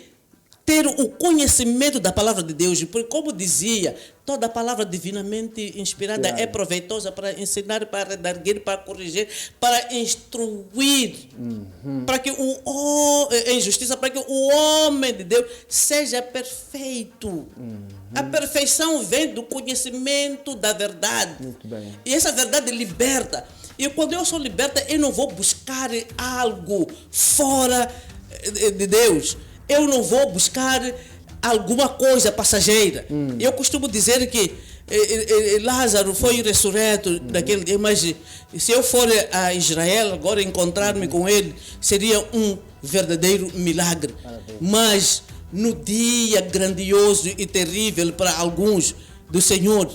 ter o conhecimento da palavra de Deus, porque como dizia, toda palavra divinamente inspirada é proveitosa para ensinar, para redarguir, para corrigir, para instruir, para que em justiça, para que o homem de Deus seja perfeito. A perfeição vem do conhecimento da verdade. Muito bem. E essa verdade liberta. E quando eu sou liberta, eu não vou buscar algo fora de Deus. Eu não vou buscar alguma coisa passageira. Eu costumo dizer que Lázaro foi ressurreto daquele dia, mas se eu for a Israel agora encontrar-me com ele, seria um verdadeiro milagre. Mas no dia grandioso e terrível para alguns do Senhor,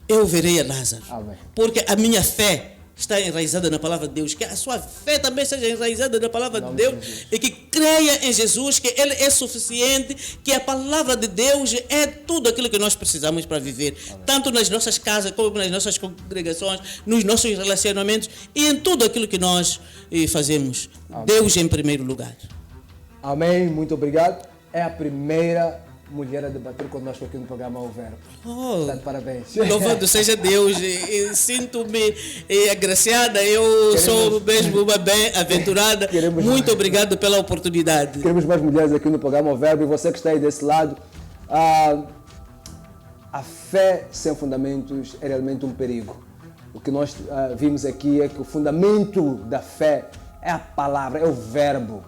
eu verei a Lázaro. Amém. Porque a minha fé está enraizada na palavra de Deus, que a sua fé também seja enraizada na palavra de Deus e que creia em Jesus, que Ele é suficiente, que a palavra de Deus é tudo aquilo que nós precisamos para viver, tanto nas nossas casas como nas nossas congregações, nos nossos relacionamentos e em tudo aquilo que nós fazemos. Deus em primeiro lugar. Amém, muito obrigado. É a primeira mulher a debater conosco aqui no programa O Verbo. Tá de parabéns. Louvado seja Deus. E sinto-me agraciada. Eu sou mesmo uma bem-aventurada. Muito obrigado pela oportunidade. Queremos mais mulheres aqui no programa O Verbo. E você que está aí desse lado, a fé sem fundamentos é realmente um perigo. O que nós vimos aqui é que o fundamento da fé é a palavra, é o Verbo,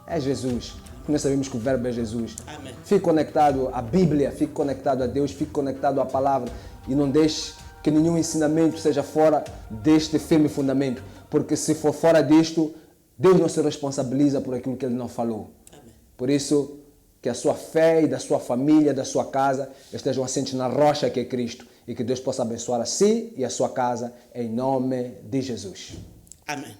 é Jesus. Nós sabemos que o Verbo é Jesus. Amém. Fique conectado à Bíblia, fique conectado a Deus, fique conectado à palavra e não deixe que nenhum ensinamento seja fora deste firme fundamento, porque se for fora disto, Deus não se responsabiliza por aquilo que Ele não falou. Amém. Por isso, que a sua fé e da sua família, da sua casa, estejam assentes na rocha que é Cristo e que Deus possa abençoar a si e a sua casa, em nome de Jesus. Amém.